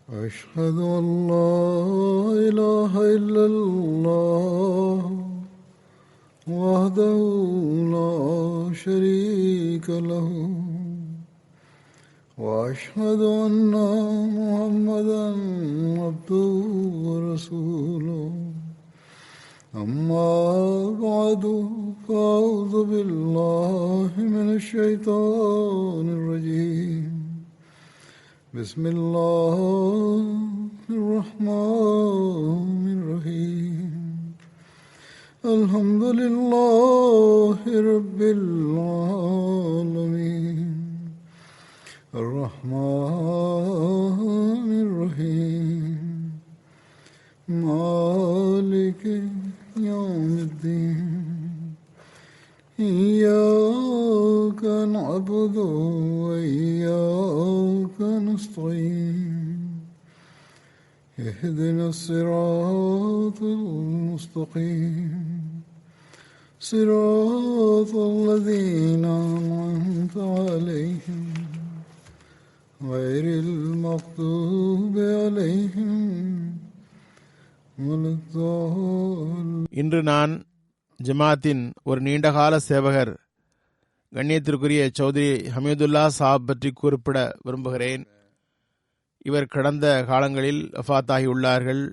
أشهد أن لا إله إلا الله وحده لا شريك له وأشهد أن محمدا عبده ورسوله أما بعد فأعوذ بالله من الشيطان الرجيم بسم الله الرحمن الرحيم الحمد لله رب العالمين الرحمن الرحيم مالك يوم الدين إياك نعبد وإياك نستعين اهدنا الصراط المستقيم صراط الذين أنعمت عليهم غير المغضوب عليهم ولا الضالين. இன்று நான் ஜமாத்தின் ஒரு நீண்டகால சேவகர் கண்ணியத்திற்குரிய சௌத்ரி ஹமீதுல்லா சாப் பற்றி குறிப்பிட விரும்புகிறேன். இவர் கடந்த காலங்களில் வஃபாத்தாகி உள்ளார்கள்.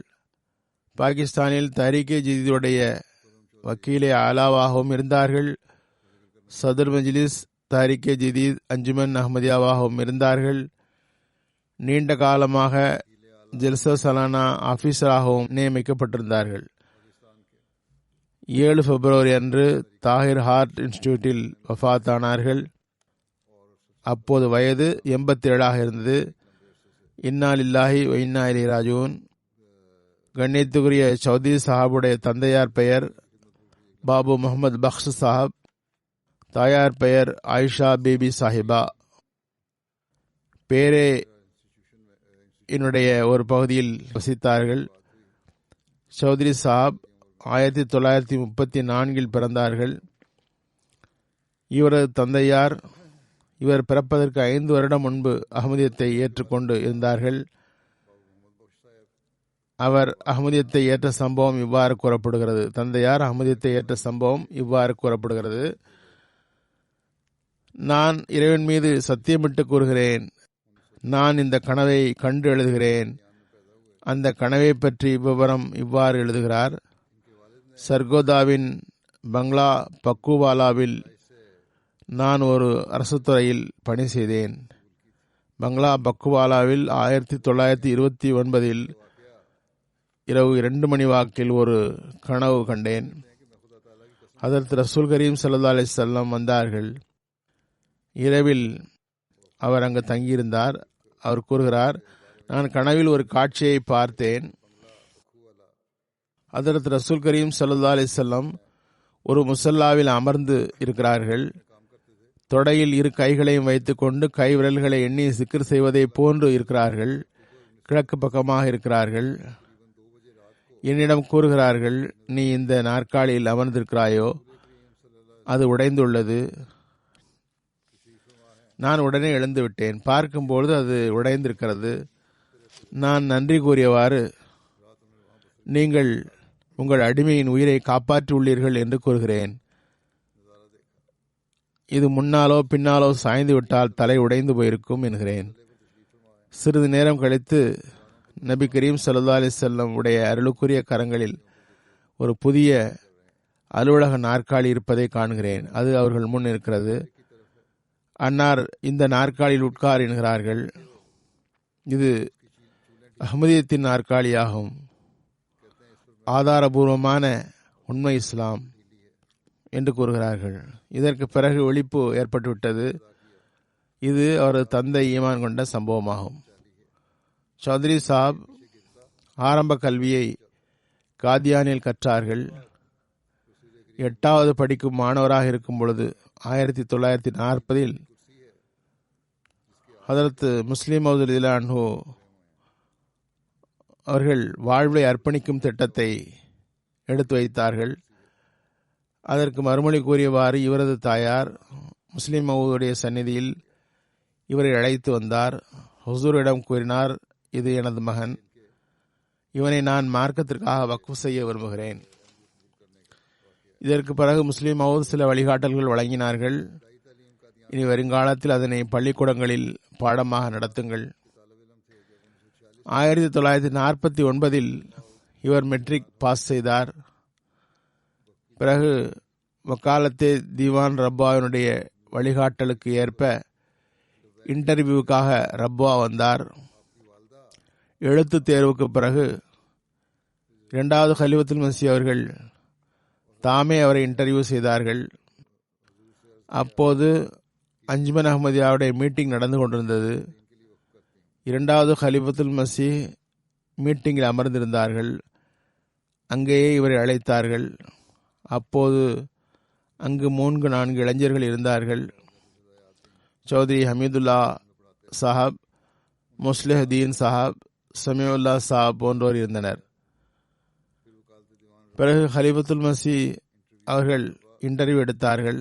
பாகிஸ்தானில் தஹ்ரீக்-ஏ ஜதீதுடைய வக்கீலே ஆலாவாகவும் இருந்தார்கள். சதுர் மஜ்லிஸ் தஹ்ரீக்-ஏ ஜதீத் அஞ்சுமன் அஹ்மதியாவாகவும் இருந்தார்கள். நீண்ட காலமாக ஜல்சா சலானா ஆஃபீஸராகவும் நியமிக்கப்பட்டிருந்தார்கள். 7 பிப்ரவரி அன்று தாஹிர் ஹார்ட் இன்ஸ்டிடியூட்டில் வஃபாத்தானார்கள். அப்போது வயது 87 இருந்தது. இன்னா லில்லாஹி வ இன்னா இலைஹி ராஜிஊன். கண்ணியத்துக்குரிய சௌத்ரி சாஹாபுடைய தந்தையார் பெயர் பாபு முகமது பக்ஷ் சாஹப், தாயார் பெயர் ஆயிஷா பேபி சாஹிபா. பேரே என்னுடைய ஒரு பகுதியில் வசித்தார்கள். சௌத்ரி சாஹப் 1934 பிறந்தார்கள். இவரது தந்தையார் இவர் பிறப்பதற்கு 5 வருடம் முன்பு அஹ்மதியத்தை ஏற்றுக்கொண்டு இருந்தார்கள். அவர் அஹ்மதியத்தை ஏற்ற சம்பவம் இவ்வாறு கூறப்படுகிறது. தந்தையார் அஹ்மதியத்தை ஏற்ற சம்பவம் இவ்வாறு கூறப்படுகிறது. நான் இறைவன் மீது சத்தியமிட்டு கூறுகிறேன், நான் இந்த கனவை கண்டு எழுதுகிறேன். அந்த கனவை பற்றி விவரம் இவ்வாறு எழுதுகிறார். சர்கோதாவின் பங்களா பக்குவாலாவில் நான் ஒரு அரசுத்துறையில் பணி செய்தேன். பங்களா பக்குவாலாவில் 1929 இரவு 2 மணி வாக்கில் ஒரு கனவு கண்டேன். ஹதரத் ரசூல் கரீம் ஸல்லல்லாஹு அலைஹி வஸல்லம் வந்தார்கள். இரவில் அவர் அங்கு தங்கியிருந்தார். அவர் கூறுகிறார், நான் கனவில் ஒரு காட்சியை பார்த்தேன். ஹதரத் ரசூல் கரீம் ஸல்லல்லாஹு அலைஹி வஸல்லம் ஒரு முஸல்லாவில் அமர்ந்து இருக்கிறார்கள். தொடையில் 2 கைகளையும் வைத்துக்கொண்டு கை விரல்களை எண்ணி சிக்ர் செய்வதை போன்று இருக்கிறார்கள். கிழக்கு பக்கமாக இருக்கிறார்கள். என்னிடம் கூறுகிறார்கள், நீ இந்த நாற்காலியில் அமர்ந்திருக்கிறாயோ, அது உடைந்துள்ளது. நான் உடனே எழுந்து விட்டேன். பார்க்கும்பொழுது அது உடைந்திருக்கிறது. நான் நன்றி கூறியவாறு, நீங்கள் உங்கள் அடிமையின் உயிரை காப்பாற்றி உள்ளீர்கள் என்று கூறுகிறேன். இது முன்னாலோ பின்னாலோ சாய்ந்து விட்டால் தலை உடைந்து போயிருக்கும் என்கிறேன். சிறிது நேரம் கழித்து நபி கரீம் ஸல்லல்லாஹு அலைஹி வஸல்லம் உடைய அருளுக்குரிய கரங்களில் ஒரு புதிய அலுவலக நாற்காலி இருப்பதை காண்கிறேன். அது அவர்கள் முன் இருக்கிறது. அன்னார் இந்த நாற்காலியில் உட்கார் என்கிறார்கள். இது அஹ்மதியத்தின் நாற்காலியாகும். ஆதாரபூர்வமான உண்மை இஸ்லாம் என்று கூறுகிறார்கள். இதற்கு பிறகு விழிப்பு ஏற்பட்டுவிட்டது. இது அவரது தந்தை ஈமான் கொண்ட சம்பவமாகும். சௌத்ரி சாப் ஆரம்ப கல்வியை காதியானில் கற்றார்கள். 8வது படிக்கும் மாணவராக இருக்கும் பொழுது 1940 ஹதரத் முஸ்லிம் மவ்ஊத் ரலியல்லாஹு அன்ஹு அவர்கள் வாழ்வை அர்ப்பணிக்கும் திட்டத்தை எடுத்து வைத்தார்கள். அதற்கு மறுமொழி கூறியவாறு இவரது தாயார் முஸ்லிம் மவ்ஊதுடைய சந்நிதியில் இவரை அழைத்து வந்தார். ஹுசூரிடம் கூறினார், இது எனது மகன். இவனை நான் மார்க்கத்திற்காக வக்ஃப் செய்ய விரும்புகிறேன். இதற்கு பிறகு முஸ்லிம் மவுத் சில வழிகாட்டல்கள் வழங்கினார்கள். இனி வருங்காலத்தில் அதனை பள்ளிக்கூடங்களில் பாடமாக நடத்துங்கள். 1949 இவர் மெட்ரிக் பாஸ் செய்தார். பிறகு வக்காலத்தே திவான் ரப்பாவினுடைய வழிகாட்டலுக்கு ஏற்ப இன்டர்வியூவுக்காக ரப்பா வந்தார். எழுத்து தேர்வுக்கு பிறகு 2வது கலிஃபத்துல் மஸீஹ் அவர்கள் தாமே அவரை இன்டர்வியூ செய்தார்கள். அப்போது அஞ்சுமன் அஹ்மதியாவுடைய மீட்டிங் நடந்து கொண்டிருந்தது. 2வது கலிஃபத்துல் மஸீஹ் மீட்டிங்கில் அமர்ந்திருந்தார்கள். அங்கேயே இவரை அழைத்தார்கள். அப்போது அங்கு 3-4 இளைஞர்கள் இருந்தார்கள். சௌத்ரி ஹமீதுல்லா சாஹப், முஸ்லிஹுதீன் சாஹப், சமீஉல்லா சாஹப் போன்றோர் இருந்தனர். பிறகு கலிஃபத்துல் மஸீஹ் அவர்கள் இன்டர்வியூ எடுத்தார்கள்.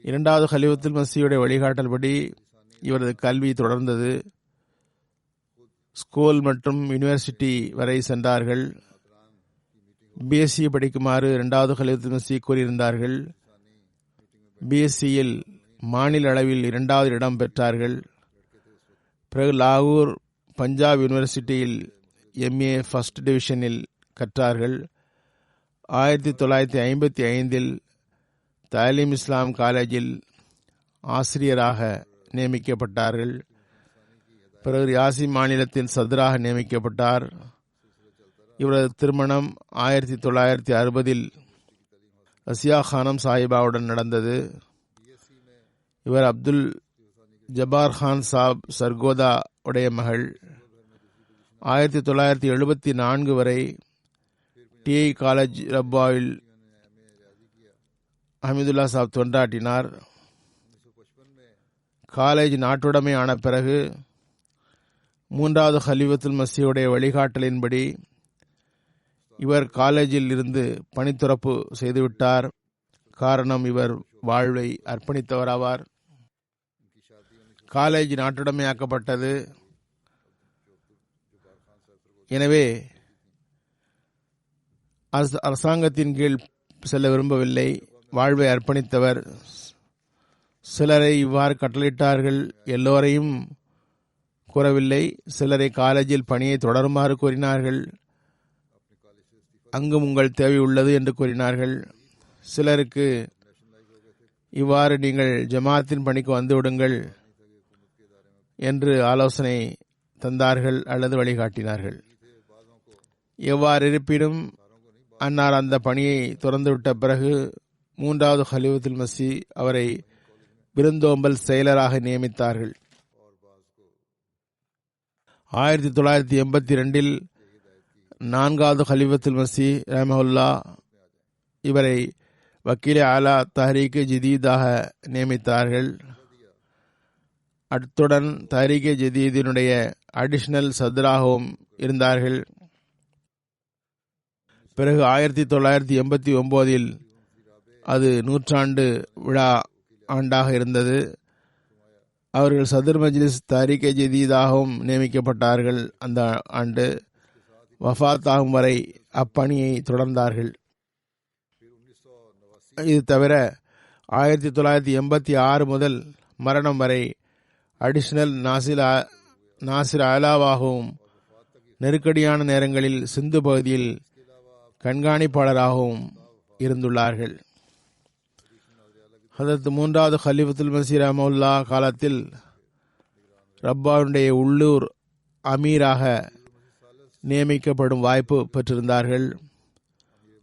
2வது கலிஃபத்துல் மஸீஹுடைய வழிகாட்டல் படி இவரது கல்வி தொடர்ந்தது. ஸ்கூல் மற்றும் யூனிவர்சிட்டி வரை சென்றார்கள். பிஎஸ்சி படிக்குமாறு 2வது கலிஃபத்துல் மஸீஹ் கூறியிருந்தார்கள். பிஎஸ்சியில் மாநில அளவில் 2வது இடம் பெற்றார்கள். பிறகு லாகூர் பஞ்சாப் யூனிவர்சிட்டியில் எம்ஏ ஃபர்ஸ்ட் டிவிஷனில் கற்றார்கள். 1955 தாலீம் இஸ்லாம் காலேஜில் ஆசிரியராக நியமிக்கப்பட்டார்கள். பிறகு ரியாசி மாநிலத்தின் சதராக நியமிக்கப்பட்டார். இவரது திருமணம் 1960 ரசியா கானம் சாஹிபாவுடன் நடந்தது. இவர் அப்துல் ஜபார் கான் சாப் சர்கோதா உடைய மகள். 1974 வரை டிஐ காலேஜ் ரப்பாவில் ஹமீதுல்லா சாப் தொண்டாற்றினார். காலேஜ் நாட்டுடைமை ஆன பிறகு 3வது கலிஃபத்துல் மஸீஹுடைய வழிகாட்டலின்படி இவர் காலேஜில் இருந்து பணித்துறப்பு செய்துவிட்டார். காரணம், இவர் வாழ்வை அர்ப்பணித்தவராவார். காலேஜ் நாட்டுடைமையாக்கப்பட்டது. எனவே அரசாங்கத்தின் கீழ் செல்ல விரும்பவில்லை. வாழ்வை அர்ப்பணித்தவர். சிலரை இவ்வாறு கட்டளையிட்டார்கள். எல்லோரையும் கூறவில்லை. சிலரை காலேஜில் பணியை தொடருமாறு கூறினார்கள். அங்கும் உங்கள் தேவை உள்ளது என்று கூறினார்கள். சிலருக்கு இவ்வாறு நீங்கள் ஜமாத்தின் பணிக்கு வந்துவிடுங்கள் என்று ஆலோசனை தந்தார்கள் அல்லது வழிகாட்டினார்கள். எவ்வாறு இருப்பினும் அன்னார் அந்த பணியை துறந்துவிட்ட பிறகு 3வது கலிஃபத்துல் மஸீஹ் அவரை விருந்தோம்பல் செயலராக நியமித்தார்கள். 1982 4வது கலிஃபத்துல் மஸீஹ் ரஹ்மஹுல்லா இவரை வக்கீல் ஆலா தஹ்ரீக் ஜதீதாக நியமித்தார்கள். அத்துடன் தஹ்ரீக் ஜதீதினுடைய அடிஷனல் சத்ராகவும் இருந்தார்கள். பிறகு 1989 அது 100ஆண்டு விழா ஆண்டாக இருந்தது. அவர்கள் சதுர் மஜ்லிஸ் தஹ்ரீக் ஜதீதாகவும் நியமிக்கப்பட்டார்கள். அந்த ஆண்டு வஃபாத் ஆகும் வரை அப்பணியை தொடர்ந்தார்கள். இது தவிர 1986 முதல் மரணம் வரை அடிஷனல் நாசிர் ஆலாவாகவும் நெருக்கடியான நேரங்களில் சிந்து பகுதியில் கண்காணிப்பாளராகவும் இருந்துள்ளார்கள். ஹதரத் 3வது கலிஃபத்துல் மஸீஹ் ரஹ்மஹுல்லா காலத்தில் ரப்பாவுடைய உள்ளூர் அமீராக நியமிக்கப்படும் வாய்ப்பு பெற்றிருந்தார்கள்.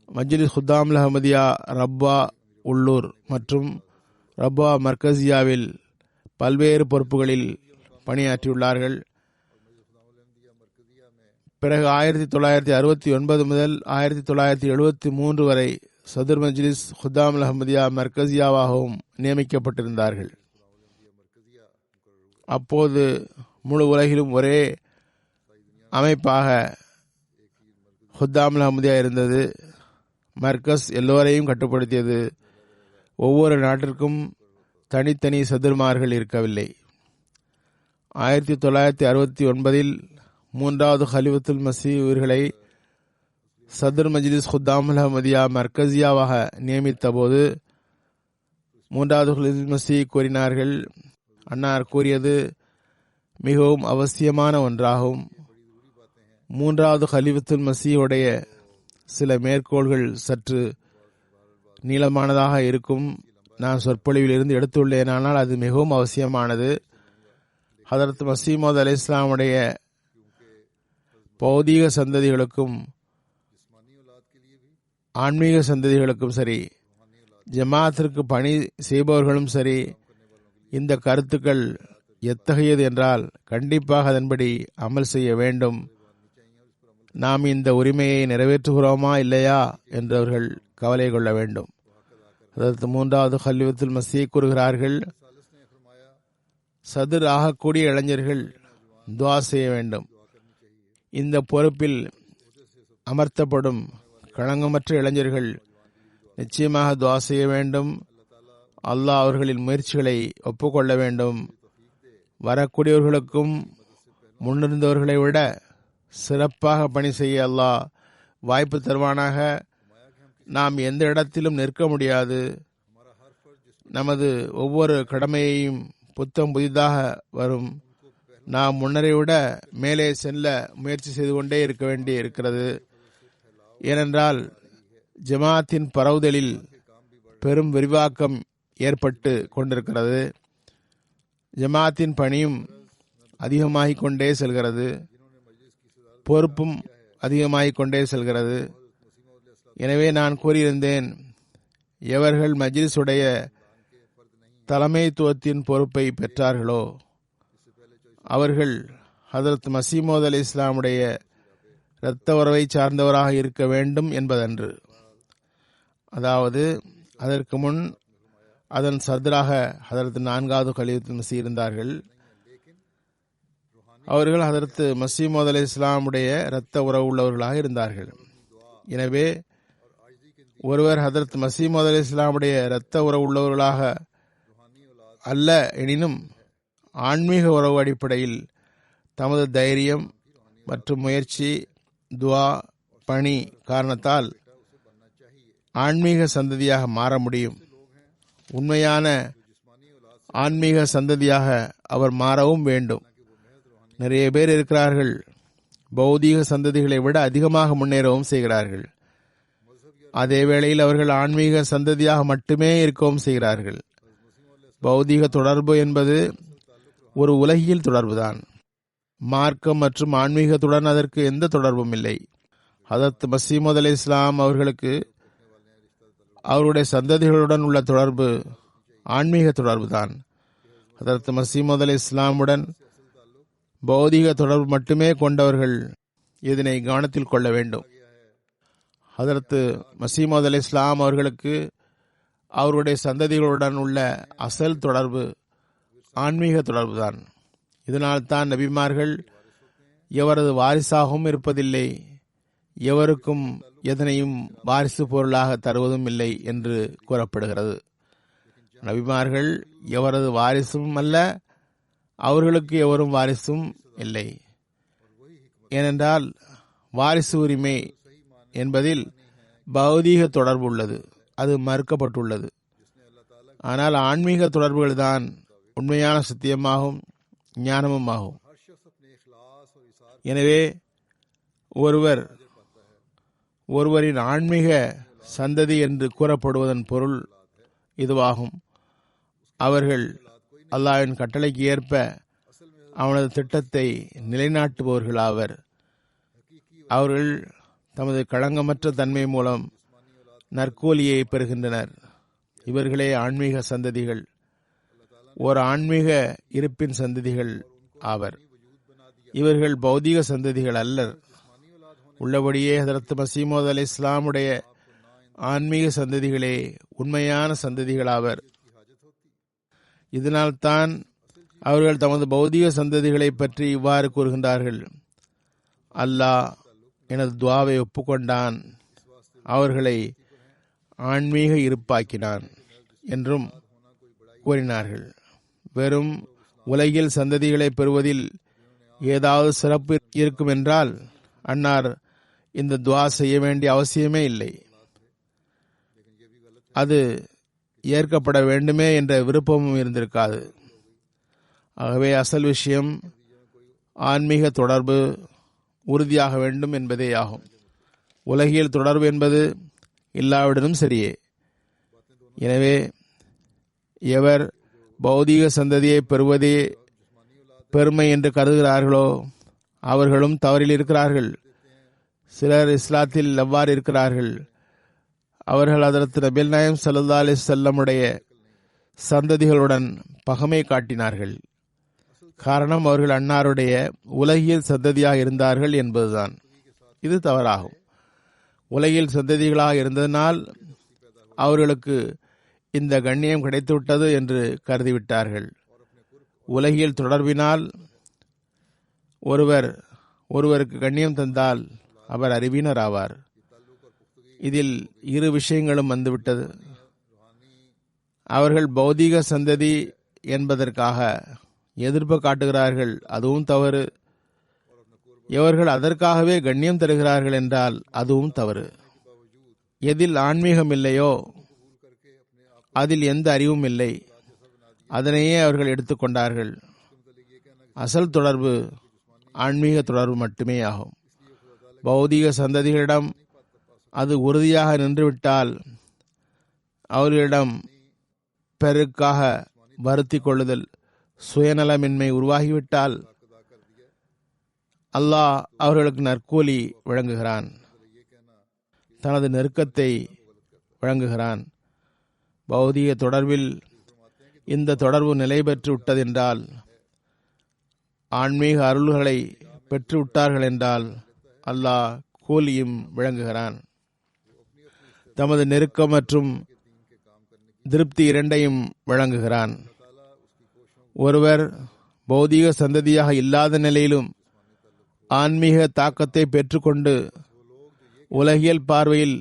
மஜ்லிஸ் குத்தாம் அஹ்மதியா ரப்பா உள்ளூர் மற்றும் ரப்பா மர்கசியாவில் பல்வேறு பொறுப்புகளில் பணியாற்றியுள்ளார்கள். பிறகு 1969 முதல் 1973 வரை சதுர் மஜ்லிஸ் குத்தாம் அஹ்மதியா மர்கசியாவாகவும் நியமிக்கப்பட்டிருந்தார்கள். அப்போது முழு உலகிலும் ஒரே அமைப்பாக குத்தாம் அஹ்மதியா இருந்தது. மர்கஸ் எல்லோரையும் கட்டுப்படுத்தியது. ஒவ்வொரு நாட்டிற்கும் தனித்தனி சதுர்மார்கள் இருக்கவில்லை. 1969 மூன்றாவது ஹலிஃபத்துல் மசீஹ் இவர்களை சதர் மஜ்லிஸ் குத்தாமுல் அஹ்மதியா மர்கசியாவாக நியமித்த போது மூன்றாவது ஹலிஃபத்துல் மசீஹ் கூறினார்கள், அன்னார் கூறியது மிகவும் அவசியமான ஒன்றாகும். மூன்றாவது ஹலிஃபத்துல் மசீஹுடைய சில மேற்கோள்கள் சற்று நீளமானதாக இருக்கும். நான் சொற்பொழிவில் இருந்து எடுத்துள்ளேன், ஆனால் அது மிகவும் அவசியமானது. ஹதரத் மஸீஹ் மவ்ஊத் அலைஹிஸ்ஸலாமுடைய பௌதீக சந்ததிகளுக்கும் ஆன்மீக சந்ததிகளுக்கும் சரி, ஜமாத்திற்கு பணி செய்பவர்களும் சரி, இந்த கருத்துக்கள் எத்தகையது என்றால் கண்டிப்பாக அதன்படி அமல் செய்ய வேண்டும். நாம் இந்த உரிமையை நிறைவேற்றுகிறோமா இல்லையா என்றவர்கள் கவலை கொள்ள வேண்டும். அதற்கு மூன்றாவது ஹலிஃபத்துல் மஸீஹ் கூறுகிறார்கள், சதுர் ஆகக்கூடிய இளைஞர்கள் துஆ செய்ய வேண்டும். இந்த பொறுப்பில் அமர்த்தப்படும் களங்கமற்ற இளைஞர்கள் நிச்சயமாக துஆ செய்ய வேண்டும். அல்லாஹ் அவர்களின் முயற்சிகளை ஒப்புக்கொள்ள வேண்டும். வரக்கூடியவர்களுக்கும் முன்னிருந்தவர்களை விட சிறப்பாக பணி செய்ய அல்லாஹ் வாய்ப்பு தருவானாக. நாம் எந்த இடத்திலும் நிற்க முடியாது. நமது ஒவ்வொரு கடமையையும் புத்தம் புதிதாக வரும். நாம் முன்னரை விட மேலே செல்ல முயற்சி செய்து கொண்டே இருக்க வேண்டி இருக்கிறது. ஏனென்றால் ஜமாத்தின் பரவுதலில் பெரும் விரிவாக்கம் ஏற்பட்டு கொண்டிருக்கிறது. ஜமாத்தின் பணியும் அதிகமாகிக் கொண்டே செல்கிறது, பொறுப்பும் அதிகமாகிக் கொண்டே செல்கிறது. எனவே நான் கூறியிருந்தேன், எவர்கள் மஜ்லிஸுடைய தலைமைத்துவத்தின் பொறுப்பை பெற்றார்களோ அவர்கள் ஹதரத் மஸீஹ் மவ்ஊத் அலைஹிஸ்ஸலாமுடைய இரத்த உறவை சார்ந்தவராக இருக்க வேண்டும் என்பதன்று. அதாவது அதற்கு முன் அதன் சத்ராக ஹதரத் நான்காவது கலீஃபத்துல் மஸீஹ் இருந்தார்கள். அவர்கள் ஹதரத் மஸீஹ் மவ்ஊத் அலைஹிஸ்ஸலாமுடைய இரத்த உறவு உள்ளவர்களாக இருந்தார்கள். எனவே ஒருவர் ஹதரத் மஸீஹ் மவ்ஊத் அலைஹிஸ்ஸலாமுடைய இரத்த உறவு உள்ளவர்களாக அல்ல எனினும் ஆன்மீக உறவு அடிப்படையில் தமது தைரியம் மற்றும் முயற்சி, துஆ, பணி காரணத்தால் ஆன்மீக சந்ததியாக மாற முடியும். உண்மையான ஆன்மீக சந்ததியாக அவர் மாறவும் வேண்டும். நிறைய பேர் இருக்கிறார்கள், பௌதீக சந்ததிகளை விட அதிகமாக முன்னேறவும் செய்கிறார்கள். அதே வேளையில் அவர்கள் ஆன்மீக சந்ததியாக மட்டுமே இருக்கவும் செய்கிறார்கள். பௌதீக தொடர்பு என்பது ஒரு உலகியல் தொடர்புதான். மார்க்கம் மற்றும் ஆன்மீகத்துடன் அதற்கு எந்த தொடர்பும் இல்லை. ஹதரத் மஸீஹ் மவ்ஊத் அலைஹிஸ்ஸலாம் அவர்களுக்கு அவருடைய சந்ததிகளுடன் உள்ள தொடர்பு ஆன்மீக தொடர்பு தான். ஹதரத் மஸீஹ் மவ்ஊத் அலைஹிஸ்ஸலாமுடன் பௌதீக தொடர்பு மட்டுமே கொண்டவர்கள் இதனை கவனத்தில் கொள்ள வேண்டும். ஹதரத் மஸீஹ் மவ்ஊத் அலைஹிஸ்ஸலாம் அவர்களுக்கு அவருடைய சந்ததிகளுடன் உள்ள அசல் தொடர்பு ஆன்மீக தொடர்பு தான். இதனால் தான் நபிமார்கள் எவரது வாரிசாகவும் இருப்பதில்லை, எவருக்கும் எதனையும் வாரிசு பொருளாக தருவதும் இல்லை என்று கூறப்படுகிறது. நபிமார்கள் எவரது வாரிசும் அல்ல, அவர்களுக்கு எவரும் வாரிசும் இல்லை. ஏனென்றால் வாரிசு உரிமை என்பதில் பௌதீக தொடர்பு உள்ளது, அது மறுக்கப்பட்டுள்ளது. ஆனால் ஆன்மீக தொடர்புகள் தான் உண்மையான சத்தியமாகும், ஞானமும் ஆகும். எனவே ஒருவரின் ஆன்மீக சந்ததி என்று கூறப்படுவதன் பொருள் இதுவாகும். அவர்கள் அல்லாஹ்வின் கட்டளைக்கு ஏற்ப அவனது திட்டத்தை நிலைநாட்டுபவர்களாவர். அவர்கள் தமது களங்கமற்ற தன்மை மூலம் நற்கூலியை பெறுகின்றனர். இவர்களே ஆன்மீக சந்ததிகள், ஓர் ஆன்மீக இருப்பின் சந்ததிகள் ஆவர். இவர்கள் பௌதீக சந்ததிகள் அல்லர். உள்ளபடியே ஹதரத் மஸீஹ் மவ்ஊத் அலைஹிஸ்ஸலாமுடைய ஆன்மீக சந்ததிகளே உண்மையான சந்ததிகளாவர். இதனால் தான் அவர்கள் தமது பௌதீக சந்ததிகளை பற்றி இவ்வாறு கூறுகின்றார்கள்: அல்லாஹ் எனது துஆவை ஒப்புக்கொண்டான், அவர்களை ஆன்மீக இருப்பாக்கினான் என்றும் கூறினார்கள். வெறும் உலகில் சந்ததிகளை பெறுவதில் ஏதாவது சிறப்பு இருக்கும் என்றால் அன்னார் இந்த துவா செய்ய வேண்டிய அவசியமே இல்லை. அது ஏற்கப்பட வேண்டுமே என்ற விருப்பமும் இருந்திருக்காது. ஆகவே அசல் விஷயம் ஆன்மீக தொடர்பு உறுதியாக வேண்டும் என்பதே ஆகும். உலகியல் தொடர்பு என்பது இல்லாவிடனும் சரியே. எனவே எவர் பௌதீக சந்ததியை பெறுவதே பெருமை என்று கருதுகிறார்களோ அவர்களும் தவறில் இருக்கிறார்கள். சிலர் இஸ்லாத்தில் எவ்வாறு இருக்கிறார்கள்? அவர்கள் ஹதரத் நபிகள் நாயகம் ஸல்லல்லாஹு அலைஹி வஸல்லமுடைய சந்ததிகளுடன் பகமை காட்டினார்கள். காரணம் அவர்கள் அன்னாருடைய உலகியல் சந்ததியாக இருந்தார்கள் என்பதுதான். இது தவறாகும். உலகில் சந்ததிகளாக இருந்ததனால் அவர்களுக்கு இந்த கண்ணியம் கிடைத்துவிட்டது என்று கருதிவிட்டார்கள். உலகியல் தொடர்பினால் ஒருவருக்கு கண்ணியம் தந்தால் அவர் அறிவினர் ஆவார். இதில் இரு விஷயங்களும் வந்துவிட்டது. அவர்கள் பௌதீக சந்ததி என்பதற்காக எதிர்ப்பு காட்டுகிறார்கள், அதுவும் தவறு. எவர்கள் அதற்காகவே கண்ணியம் தருகிறார்கள் என்றால் அதுவும் தவறு. எதில் ஆன்மீகம் இல்லையோ அதில் எந்த அறிவும் இல்லை, அதனையே அவர்கள் எடுத்துக்கொண்டார்கள். அசல் தொடர்பு ஆன்மீக தொடர்பு மட்டுமே ஆகும். பௌதீக சந்ததிகளிடம் அது உறுதியாக நின்றுவிட்டால், அவர்களிடம் பெருக்காக வருத்தி கொள்ளுதல், சுயநலமின்மை உருவாகிவிட்டால் அல்லாஹ் அவர்களுக்கு நற்கூலி வழங்குகிறான், தனது நெருக்கத்தை வழங்குகிறான். பௌதீக தொடர்பில் இந்த தொடர்பு நிலை பெற்று விட்டதென்றால், ஆன்மீக அருள்களை பெற்று விட்டார்கள் என்றால் அல்லாஹ் கூலியும் வழங்குகிறான். தமது நெருக்கம் மற்றும் திருப்தி இரண்டையும் வழங்குகிறான். ஒருவர் பௌதீக சந்ததியாக இல்லாத நிலையிலும் ஆன்மீக தாக்கத்தை பெற்றுக்கொண்டு உலகியல் பார்வையில்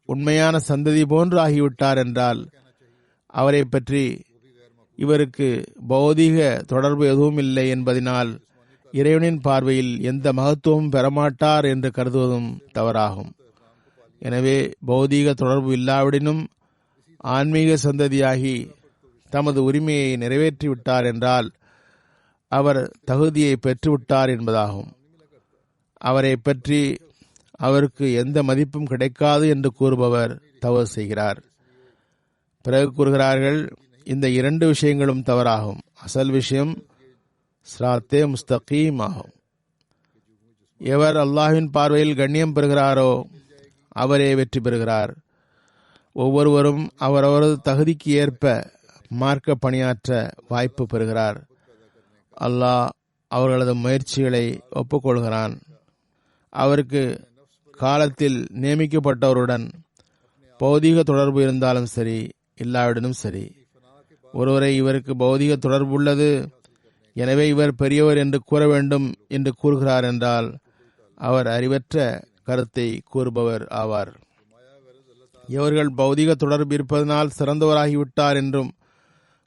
உண்மையான சந்ததி போன்று ஆகிவிட்டார் என்றால் அவரை பற்றி இவருக்கு பௌதீக தொடர்பு எதுவும் இல்லை என்பதனால் இறைவனின் பார்வையில் எந்த மகத்துவமும் பெறமாட்டார் என்று கருதுவதும் தவறாகும். எனவே பௌதீக தொடர்பு இல்லாவிடனும் ஆன்மீக சந்ததியாகி தமது உரிமையை நிறைவேற்றிவிட்டார் என்றால் அவர் தகுதியை பெற்றுவிட்டார் என்பதாகும். அவரை பற்றி அவருக்கு எந்த மதிப்பும் கிடைக்காது என்று கூறுபவர் தவறு செய்கிறார். பிறகு கூறுகிறார்கள், இந்த இரண்டு விஷயங்களும் தவறாகும். அசல் விஷயம் சிராத்தே முஸ்தகீம் ஆகும். எவர் அல்லாஹ்வின் பார்வையில் கண்ணியம் பெறுகிறாரோ அவரே வெற்றி பெறுகிறார். ஒவ்வொருவரும் அவரவரது தகுதிக்கு ஏற்ப மார்க்க பணியாற்ற வாய்ப்பு பெறுகிறார். அல்லாஹ் அவர்களது முயற்சிகளை ஒப்புக்கொள்கிறான். அவருக்கு காலத்தில் நியமிக்கப்பட்டவருடன் பௌதீக தொடர்பு இருந்தாலும் சரி, இல்லாவிடனும் சரி. ஒருவரை இவருக்கு பௌதீக தொடர்பு உள்ளது, எனவே இவர் பெரியவர் என்று கூற வேண்டும் என்று கூறுகிறார் என்றால் அவர் அறிவற்ற கருத்தை கூறுபவர் ஆவார். இவர்கள் பௌதீக தொடர்பு இருப்பதனால் சிறந்தவராகிவிட்டார் என்றும்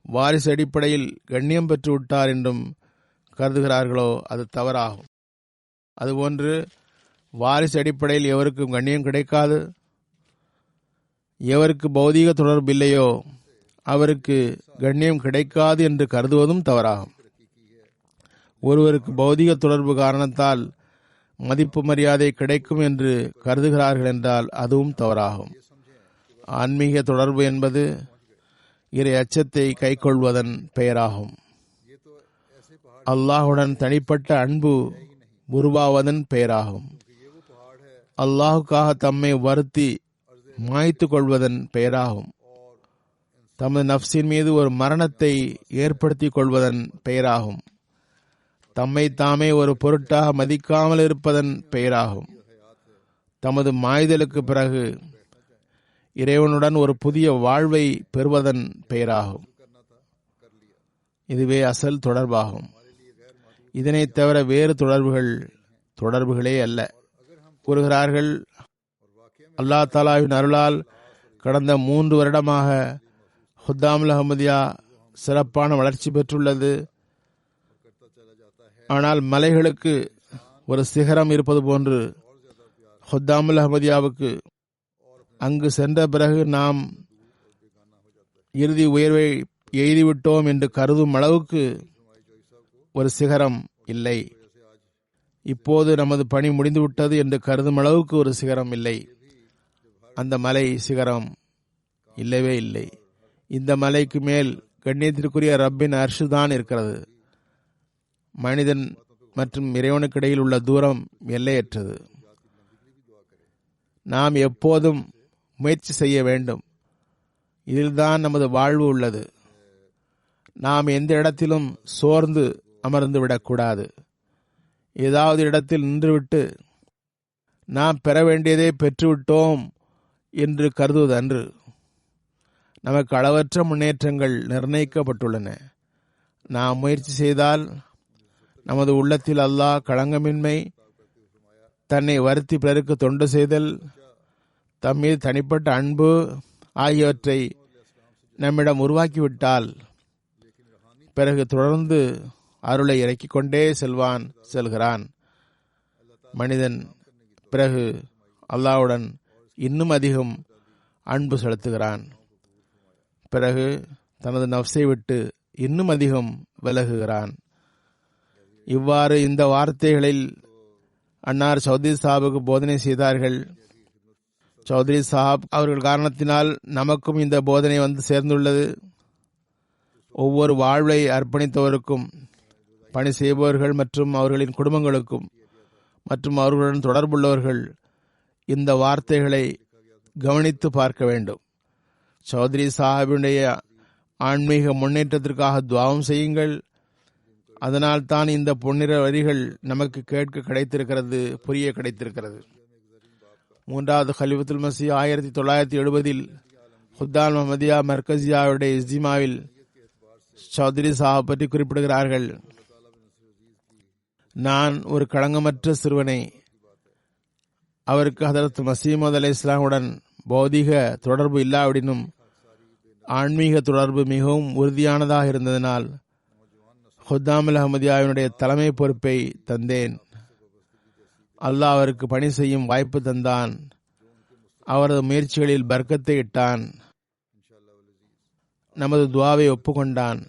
வாரிசு அடிப்படையில் கண்ணியம் பெற்று விட்டார் என்றும் கருதுகிறார்களோ அது தவறாகும். அதுபோன்று வாரிசு அடிப்படையில் எவருக்கும் கண்ணியம் கிடைக்காது. எவருக்கு பௌதீக தொடர்பு இல்லையோ அவருக்கு கண்ணியம் கிடைக்காது என்று கருதுவதும் தவறாகும். ஒருவருக்கு பௌதீக தொடர்பு காரணத்தால் மதிப்பு மரியாதை கிடைக்கும் என்று கருதுகிறார்கள் என்றால் அதுவும் தவறாகும். ஆன்மீக தொடர்பு என்பது இறை அச்சத்தை கைக்கொள்வதன் பெயராகும். அல்லாஹுடன் தனிப்பட்ட அன்பு உருவாவதன் பெயராகும். அல்லாஹுக்காக தம்மை வருத்தி மாய்த்து கொள்வதன் பெயராகும். தமது நப்சின் மீது ஒரு மரணத்தை ஏற்படுத்திக் கொள்வதன் பெயராகும். தம்மை தாமே ஒரு பொருட்டாக மதிக்காமல் இருப்பதன் பெயராகும். தமது மாய்தலுக்கு பிறகு இறைவனுடன் ஒரு புதிய வாழ்வை பெறுவதன் பெயராகும். இதுவே அசல் தொடர்பாகும். இதனைத் தவிர வேறு தொடர்புகளே அல்ல. கூறுகிறார்கள், அல்லாஹ் தாலாவின் அருளால் கடந்த 3 வருடமாக ஹுத்தாமுல் அஹமதியா சிறப்பான வளர்ச்சி பெற்றுள்ளது. ஆனால் மலைகளுக்கு ஒரு சிகரம் இருப்பது போன்று ஹுத்தாமுல் அஹ்மதியாவுக்கு அங்கு சென்ற பிறகு நாம் இறுதி உயர்வை எய்திவிட்டோம் என்று கருதும் அளவுக்கு ஒரு சிகரம் இல்லை. இப்போது நமது பணி முடிந்துவிட்டது என்று கருதும் அளவுக்கு ஒரு சிகரம் இல்லை. அந்த மலை சிகரம் இல்லவே இல்லை. இந்த மலைக்கு மேல் கண்ணியத்திற்குரிய ரப்பின் அர்ஷு தான் இருக்கிறது. மனிதன் மற்றும் இறைவனுக்கு இடையில் உள்ள தூரம் எல்லையற்றது. நாம் எப்போதும் முயற்சி செய்ய வேண்டும். இதில்தான் நமது வாழ்வு உள்ளது. நாம் எந்த இடத்திலும் சோர்ந்து அமர்ந்து விடக்கூடாது. ஏதாவது இடத்தில் நின்றுவிட்டு நாம் பெற வேண்டியதை பெற்றுவிட்டோம் என்று கருதுவது அன்று. நமக்கு அளவற்ற முன்னேற்றங்கள் நிர்ணயிக்கப்பட்டுள்ளன. நாம் முயற்சி செய்தால் நமது உள்ளத்தில் அல்லாஹ் களங்கமின்மை, தன்னை வருத்தி பிறருக்கு தொண்டு செய்தல், தம்மீது தனிப்பட்ட அன்பு ஆகியவற்றை நம்மிடம் உருவாக்கிவிட்டால் பிறகு தொடர்ந்து அருளை இறக்கிக் கொண்டே செல்கிறான். மனிதன் பிறகு அல்லாஹ்வுடன் இன்னும் அதிகம் அன்பு செலுத்துகிறான். பிறகு தனது நஃப்ஸை விட்டு இன்னும் அதிகம் விலகுகிறான். இவ்வாறு இந்த வார்த்தைகளில் அன்னார் சௌத்ரி சாஹிபுக்கு போதனை செய்தார்கள். சௌத்ரி சாஹிப் அவர்கள் காரணத்தினால் நமக்கும் இந்த போதனை வந்து சேர்ந்துள்ளது. ஒவ்வொரு வாழ்வை அர்ப்பணித்தவருக்கும், பணி செய்பவர்கள் மற்றும் அவர்களின் குடும்பங்களுக்கும் மற்றும் அவர்களுடன் தொடர்புள்ளவர்கள் இந்த வார்த்தைகளை கவனித்து பார்க்க வேண்டும். சௌத்ரி சாஹிபுடைய ஆன்மீக முன்னேற்றத்திற்காக துவாவும் செய்யுங்கள். அதனால் தான் இந்த பொன்னிற வரிகள் நமக்கு கேட்க கிடைத்திருக்கிறது, புரிய கிடைத்திருக்கிறது. மூன்றாவது கலிஃபத்துல் மஸீஹ் 1970 ஹுத்தால் முஹம்மதியா மர்கசியாவுடைய இஸ்திமாவில் சௌத்ரி சாஹிப் பற்றி குறிப்பிடுகிறார்கள். நான் ஒரு களங்கமற்ற சிறுவனை. அவருக்கு ஹதரத் மஸீஹ் மவ்ஊத் அலைஹிஸ்ஸலாமுடன் பௌதிக தொடர்பு இல்லாவிடினும் ஆன்மீக தொடர்பு மிகவும் உறுதியானதாக இருந்ததனால் ஹுத்தாமுல் அஹ்மதியாவினுடைய தலைமை பொறுப்பை தந்தேன். அல்லாஹ் அவருக்கு பணி செய்யும் வாய்ப்பு தந்தான். அவரது முயற்சிகளில் பர்க்கத்தை இட்டான். நமது துவாவை ஒப்புக்கொண்டான்.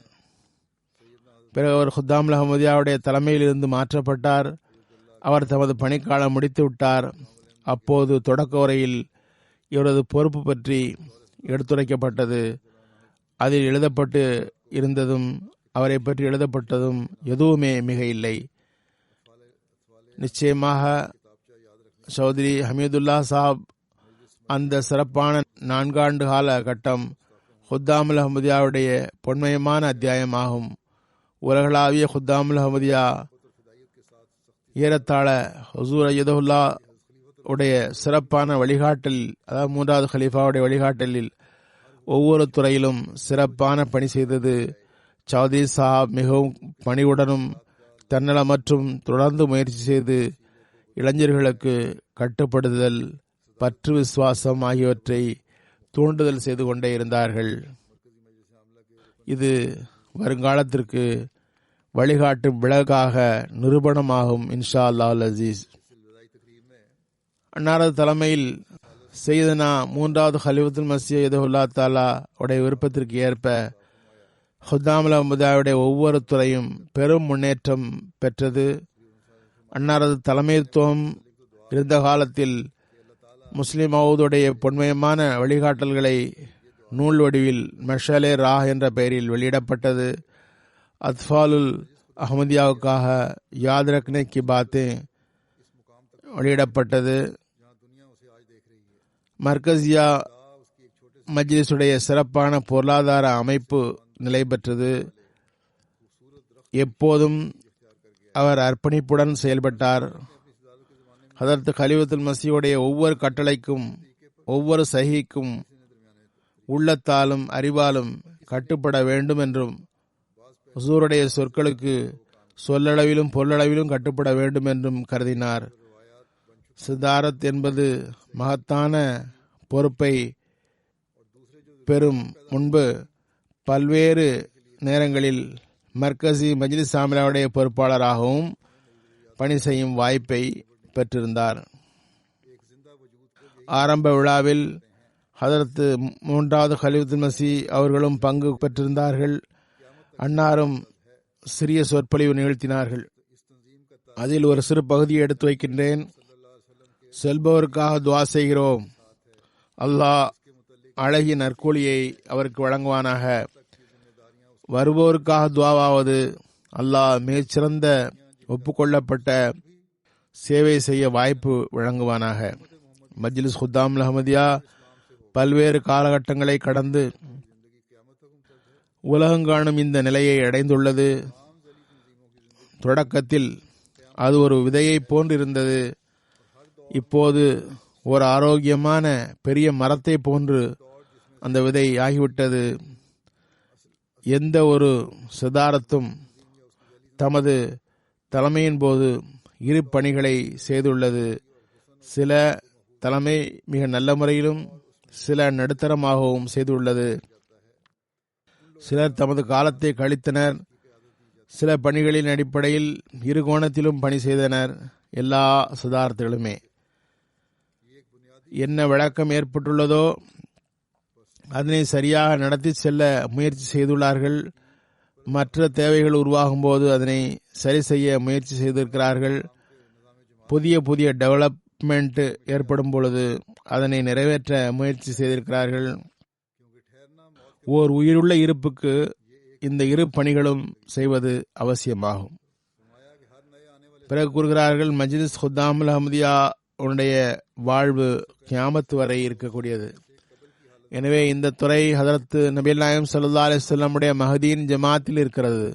பிறகு அவர் ஹுத்தாமுல் அஹ்மதியாவுடைய தலைமையில் இருந்து மாற்றப்பட்டார். அவர் தமது பணிக்காலம் முடித்து விட்டார். அப்போது தொடக்க உரையில் இவரது பொறுப்பு பற்றி எடுத்துரைக்கப்பட்டது. அதில் எழுதப்பட்டு இருந்ததும் அவரை பற்றி எழுதப்பட்டதும் எதுவுமே மிக இல்லை. நிச்சயமாக சௌத்ரி ஹமீதுல்லா சாஹிப் அந்த சிறப்பான 4 ஆண்டு கால கட்டம் ஹுத்தாமுல் அஹ்மதியாவுடைய பொன்மயமான அத்தியாயமாகும். உலகளாவிய ஹுத்தாமுல் அஹ்மதியா ஏறத்தாழ ஹுசூர் அய்யதுல்லா உடைய சிறப்பான வழிகாட்டலில், அதாவது 3வது கலீஃபாவுடைய வழிகாட்டலில் ஒவ்வொரு துறையிலும் சிறப்பான பணி செய்தது. சௌத்ரி சாஹிப் மிகவும் பணிவுடனும் தன்னலமற்றும் தொடர்ந்து முயற்சி செய்து இளைஞர்களுக்கு கட்டுப்படுதல், பற்று, விசுவாசம் ஆகியவற்றை தூண்டுதல் செய்து கொண்டே இருந்தார்கள். இது வருங்காலத்திற்கு வழிகாட்டும் விளக்காக நிரூபணமாகும் இன்ஷா அல்லாஹ் அசீஸ். அன்னாரது தலைமையில் செய்தனா 3வது கலிஃபத்துல் மஸீஹ் யதுல்லா தஆலா உடைய விருப்பத்திற்கு ஏற்ப ஹுத்தாமுல் அஹ்மதியாவுடைய ஒவ்வொரு துறையும் பெரும் முன்னேற்றம் பெற்றது. அன்னாரது தலைமைத்துவம் இருந்த காலத்தில் முஸ்லிம் மவுதுடைய பொன்மயமான வழிகாட்டல்களை நூல் வடிவில் மஷலே ராஹ் என்ற பெயரில் வெளியிடப்பட்டது. அத்ஃபாலுல் அஹ்மதியாவுக்காக யாத் ரக்னே கி பாத்தே வெளியிடப்பட்டது. மர்கசியா மஜ்லிஸுடைய சிறப்பான பொருளாதார அமைப்பு நிலை பெற்றது. எப்போதும் அவர் அர்ப்பணிப்புடன் செயல்பட்டார். ஹதரத் கலிஃபத்துல் மஸீஹுடைய ஒவ்வொரு கட்டளைக்கும், ஒவ்வொரு சஹீக்கும் உள்ளத்தாலும் அறிவாலும் கட்டுப்பட வேண்டும் என்றும், ஹுசூருடைய சொற்களுக்கு சொல்லளவிலும் பொருளளவிலும் கட்டுப்பட வேண்டும் என்றும் கருதினார். சிதாரத் என்பது மகத்தான பொறுப்பை பெறும் முன்பு பல்வேறு நேரங்களில் மர்கசி மஜ்லிஸ் சாமிலாவுடைய பொறுப்பாளராகவும் பணி செய்யும் வாய்ப்பை பெற்றிருந்தார். ஆரம்ப விழாவில் ஹதரத் மூன்றாவது கலீஃபத்துல் மஸீஹ் அவர்களும் பங்கு பெற்றிருந்தார்கள். அன்னாரும் சிறிய சொற்பொழிவு நிகழ்த்தினார்கள். அதில் ஒரு சிறு பகுதியை எடுத்து வைக்கின்றேன். செல்பவருக்காக துவா செய்கிறோம். அல்லாஹ் அழகிய நற்கூலியை அவருக்கு வழங்குவானாக. வருபவருக்காக துவாவாவது அல்லாஹ் மிகச்சிறந்த ஒப்புக்கொள்ளப்பட்ட சேவை செய்ய வாய்ப்பு வழங்குவானாக. மஜ்லிஸ் குத்தாம் அஹ்மதியா பல்வேறு காலகட்டங்களை கடந்து உலகங்காணும் இந்த நிலையை அடைந்துள்ளது. தொடக்கத்தில் அது ஒரு விதையை போன்றிருந்தது. இப்போது ஒரு ஆரோக்கியமான பெரிய மரத்தை போன்று அந்த விதை ஆகிவிட்டது. எந்த ஒரு சதாரத்தும் தமது தலைமையின் போது இரு பணிகளை செய்துள்ளது. சில தலைமை மிக நல்ல முறையிலும் சில நடுத்தரமாகவும் செய்துள்ளது. சிலர் தமது காலத்தை கழித்தனர். சில பணிகளின் அடிப்படையில் இரு கோணத்திலும் பணி செய்தனர். எல்லா சதார்த்தங்களுமே என்ன விளக்கம் ஏற்பட்டுள்ளதோ அதனை சரியாக நடத்தி செல்ல முயற்சி செய்துள்ளார்கள். மற்ற தேவைகள் உருவாகும் போது அதனை சரி செய்ய முயற்சி செய்திருக்கிறார்கள். புதிய புதிய டெவலப்மெண்ட் ஏற்படும் பொழுது அதனை நிறைவேற்ற முயற்சி செய்திருக்கிறார்கள். ஓர் உயிருள்ள இருப்புக்கு இந்த இரு பணிகளும் செய்வது அவசியமாகும். பிறகு கூறுகிறார்கள், மஜ்லிஸ் குத்தாம் அஹ்மதியா உன்னுடைய வாழ்வு கியாமத் வரை இருக்கக்கூடியது. எனவே இந்த துறை ஹதரத் நபிகள் நாயகம் ஸல்லல்லாஹு அலைஹி வஸல்லம் உடைய மஹதியின் ஜமாத்தில் இருக்கிறது.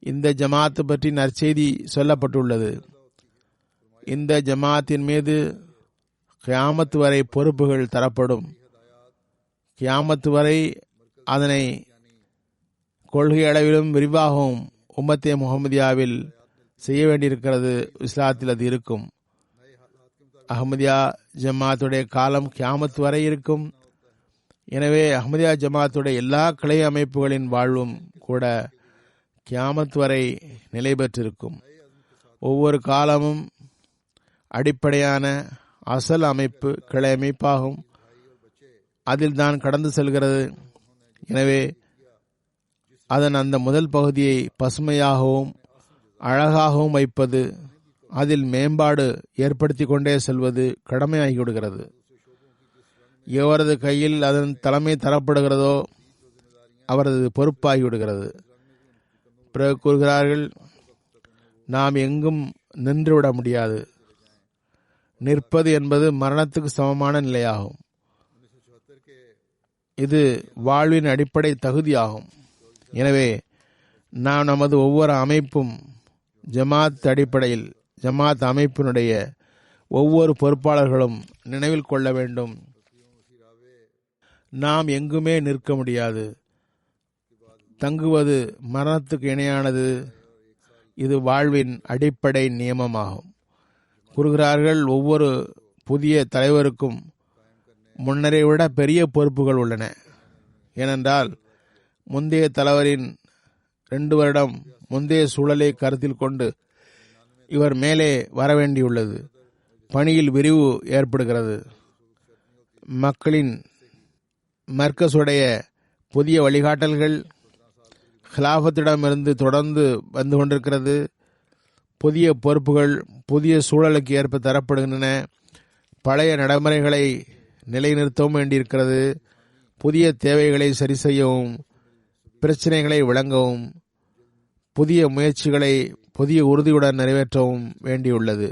இந்த ஜமாத் பற்றி நற்செய்தி சொல்லப்பட்டுள்ளது. இந்த ஜமாத்தின் மீது கியாமத் வரை பொறுப்புகள் தரப்படும். கியாமத் வரை அதனை கொள்கை அளவிலும் விரிவாகவும் உம்மத்தே முஹம்மதியாவில் செய்ய வேண்டியிருக்கிறது. இஸ்லாத்தில் அது இருக்கும். அஹ்மதியா ஜமாத்துடைய காலம் கியாமத் வரை இருக்கும். எனவே அஹ்மதியா ஜமாத்துடைய எல்லா கிளை அமைப்புகளின் வாழ்வும் கூட கியாமத் வரை நிலை பெற்றிருக்கும். ஒவ்வொரு காலமும் அடிப்படையான அசல் அமைப்பு கிளை அமைப்பாகும். அதில் தான் கடந்து செல்கிறது. எனவே அதன் அந்த முதல் பகுதியை பசுமையாகவும் அழகாகவும் வைப்பது, அதில் மேம்பாடு ஏற்படுத்தி கொண்டே செல்வது கடமையாகிவிடுகிறது. எவரது கையில் அதன் தலைமை தரப்படுகிறதோ அவரது பொறுப்பாகிவிடுகிறது. பிறகு கூறுகிறார்கள், நாம் எங்கும் நின்றுவிட முடியாது. நிற்பது என்பது மரணத்துக்கு சமமான நிலையாகும். இது வாழ்வின் அடிப்படை தகுதியாகும். எனவே நாம் நமது ஒவ்வொரு அமைப்பும் ஜமாத் அடிப்படையில் ஜமாத் அமைப்பினுடைய ஒவ்வொரு பொறுப்பாளர்களும் நினைவில் கொள்ள வேண்டும், நாம் எங்குமே நிற்க முடியாது. தங்குவது மரணத்துக்கு இணையானது. இது வாழ்வின் அடிப்படை நியமமாகும். கூறுகிறார்கள், ஒவ்வொரு புதிய தலைவருக்கும் முன்னரை விட பெரிய பொறுப்புகள் உள்ளன. ஏனென்றால் முந்தைய தலைவரின் 2 வருடம் முந்தைய சூழலை கருத்தில் கொண்டு இவர் மேலே வரவேண்டியுள்ளது. பணியில் விரிவு ஏற்படுகிறது. மக்களின் மர்கஸுடைய புதிய வழிகாட்டல்கள் ஹிலாஃபத்திடமிருந்து தொடர்ந்து வந்து கொண்டிருக்கிறது. புதிய பொறுப்புகள் புதிய சூழலுக்கு ஏற்ப தரப்படுகின்றன. பழைய நடைமுறைகளை நிலைநிறுத்தவும் வேண்டியிருக்கிறது. புதிய தேவைகளை சரி செய்யவும் பிரச்சனைகளை விளங்கவும் புதிய முயற்சிகளை புதிய உறுதியுடன் நிறைவேற்றவும் வேண்டியுள்ளது.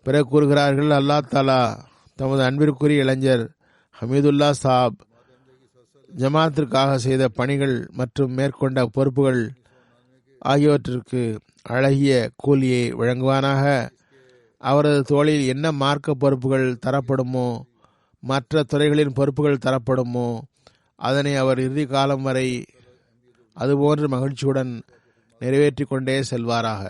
பிறகு கூறுகிறார்கள், அல்லாஹ் தாலா தமது அன்பிற்குரிய இளைஞர் ஹமீதுல்லா சாப் ஜமாத்திற்காக செய்த பணிகள் மற்றும் மேற்கொண்ட பொறுப்புகள் ஆகியவற்றிற்கு அழகிய கூலியை வழங்குவானாக. அவரது தோளில் என்ன மார்க்க பொறுப்புகள் தரப்படுமோ, மற்ற துறைகளின் பொறுப்புகள் தரப்படுமோ, அதனை அவர் இறுதி காலம் வரை அதுபோன்று மகிழ்ச்சியுடன் நிறைவேற்றி கொண்டே செல்வாராக.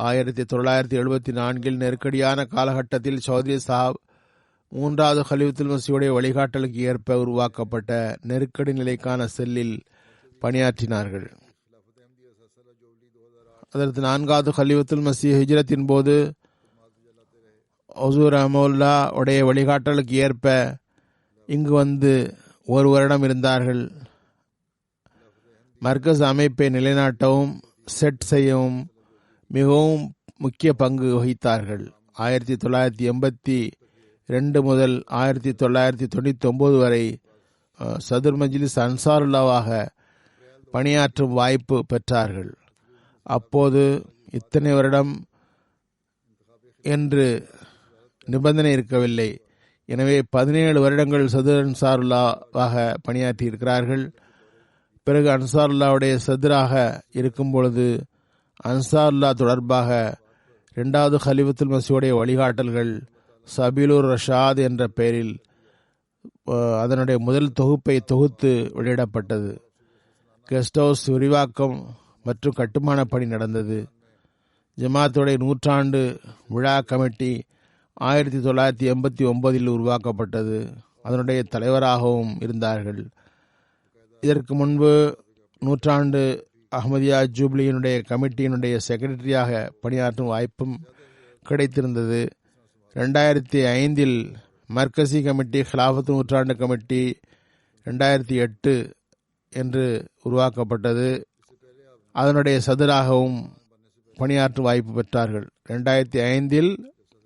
1974 நெருக்கடியான காலகட்டத்தில் சௌத்ரி சாப் 3வது கலீஃபத்துல் மஸீஹுடைய வழிகாட்டலுக்கு ஏற்ப உருவாக்கப்பட்ட நெருக்கடி நிலைக்கான செல்லில் பணியாற்றினார்கள். அதற்கு 4வது கலீஃபத்துல் மஸீஹ் ஹிஜ்ரத்தின் போது ஹுசூர் ரஹ்மத்துல்லாஹ் உடைய வழிகாட்டலுக்கு ஏற்ப இங்கு வந்து ஒரு வருடம் இருந்தார்கள். மர்கஸ் அமைப்பை நிலைநாட்டவும் செட் செய்யவும் மிகவும் முக்கிய பங்கு வகித்தார்கள். 1982 முதல் 1999 வரை சதுர் மஜ்லிஸ் அன்சாருல்லாவாக பணியாற்றும் வாய்ப்பு பெற்றார்கள். அப்போது இத்தனை வருடம் என்று நிபந்தனை இருக்கவில்லை. எனவே 17 வருடங்கள் சதுர் அன்சாருல்லாவாக பணியாற்றி இருக்கிறார்கள். பிறகு அன்சாருல்லாவுடைய சதுராக இருக்கும் பொழுது அன்சாருல்லா தொடர்பாக 2வது கலீஃபத்துல் மஸீஹுடைய வழிகாட்டல்கள் சபீலுர் ரஷாத் என்ற பெயரில் அதனுடைய முதல் தொகுப்பை தொகுத்து வெளியிடப்பட்டது. கெஸ்ட் ஹவுஸ் விரிவாக்கம் மற்றும் கட்டுமான பணி நடந்தது. ஜமாத்துடைய 100ஆண்டு விழா கமிட்டி 1989 உருவாக்கப்பட்டது. அதனுடைய தலைவராகவும் இருந்தார்கள். இதற்கு முன்பு 100ஆண்டு அஹ்மதியா ஜூப்ளியினுடைய கமிட்டியினுடைய செக்ரட்டரியாக பணியாற்றும் வாய்ப்பும் கிடைத்திருந்தது. 2005 மர்கசி கமிட்டி ஹிலாஃபத் 100ஆண்டு கமிட்டி 2008 என்று உருவாக்கப்பட்டது. அதனுடைய சதுராகவும் பணியாற்றும் வாய்ப்பு பெற்றார்கள். 2005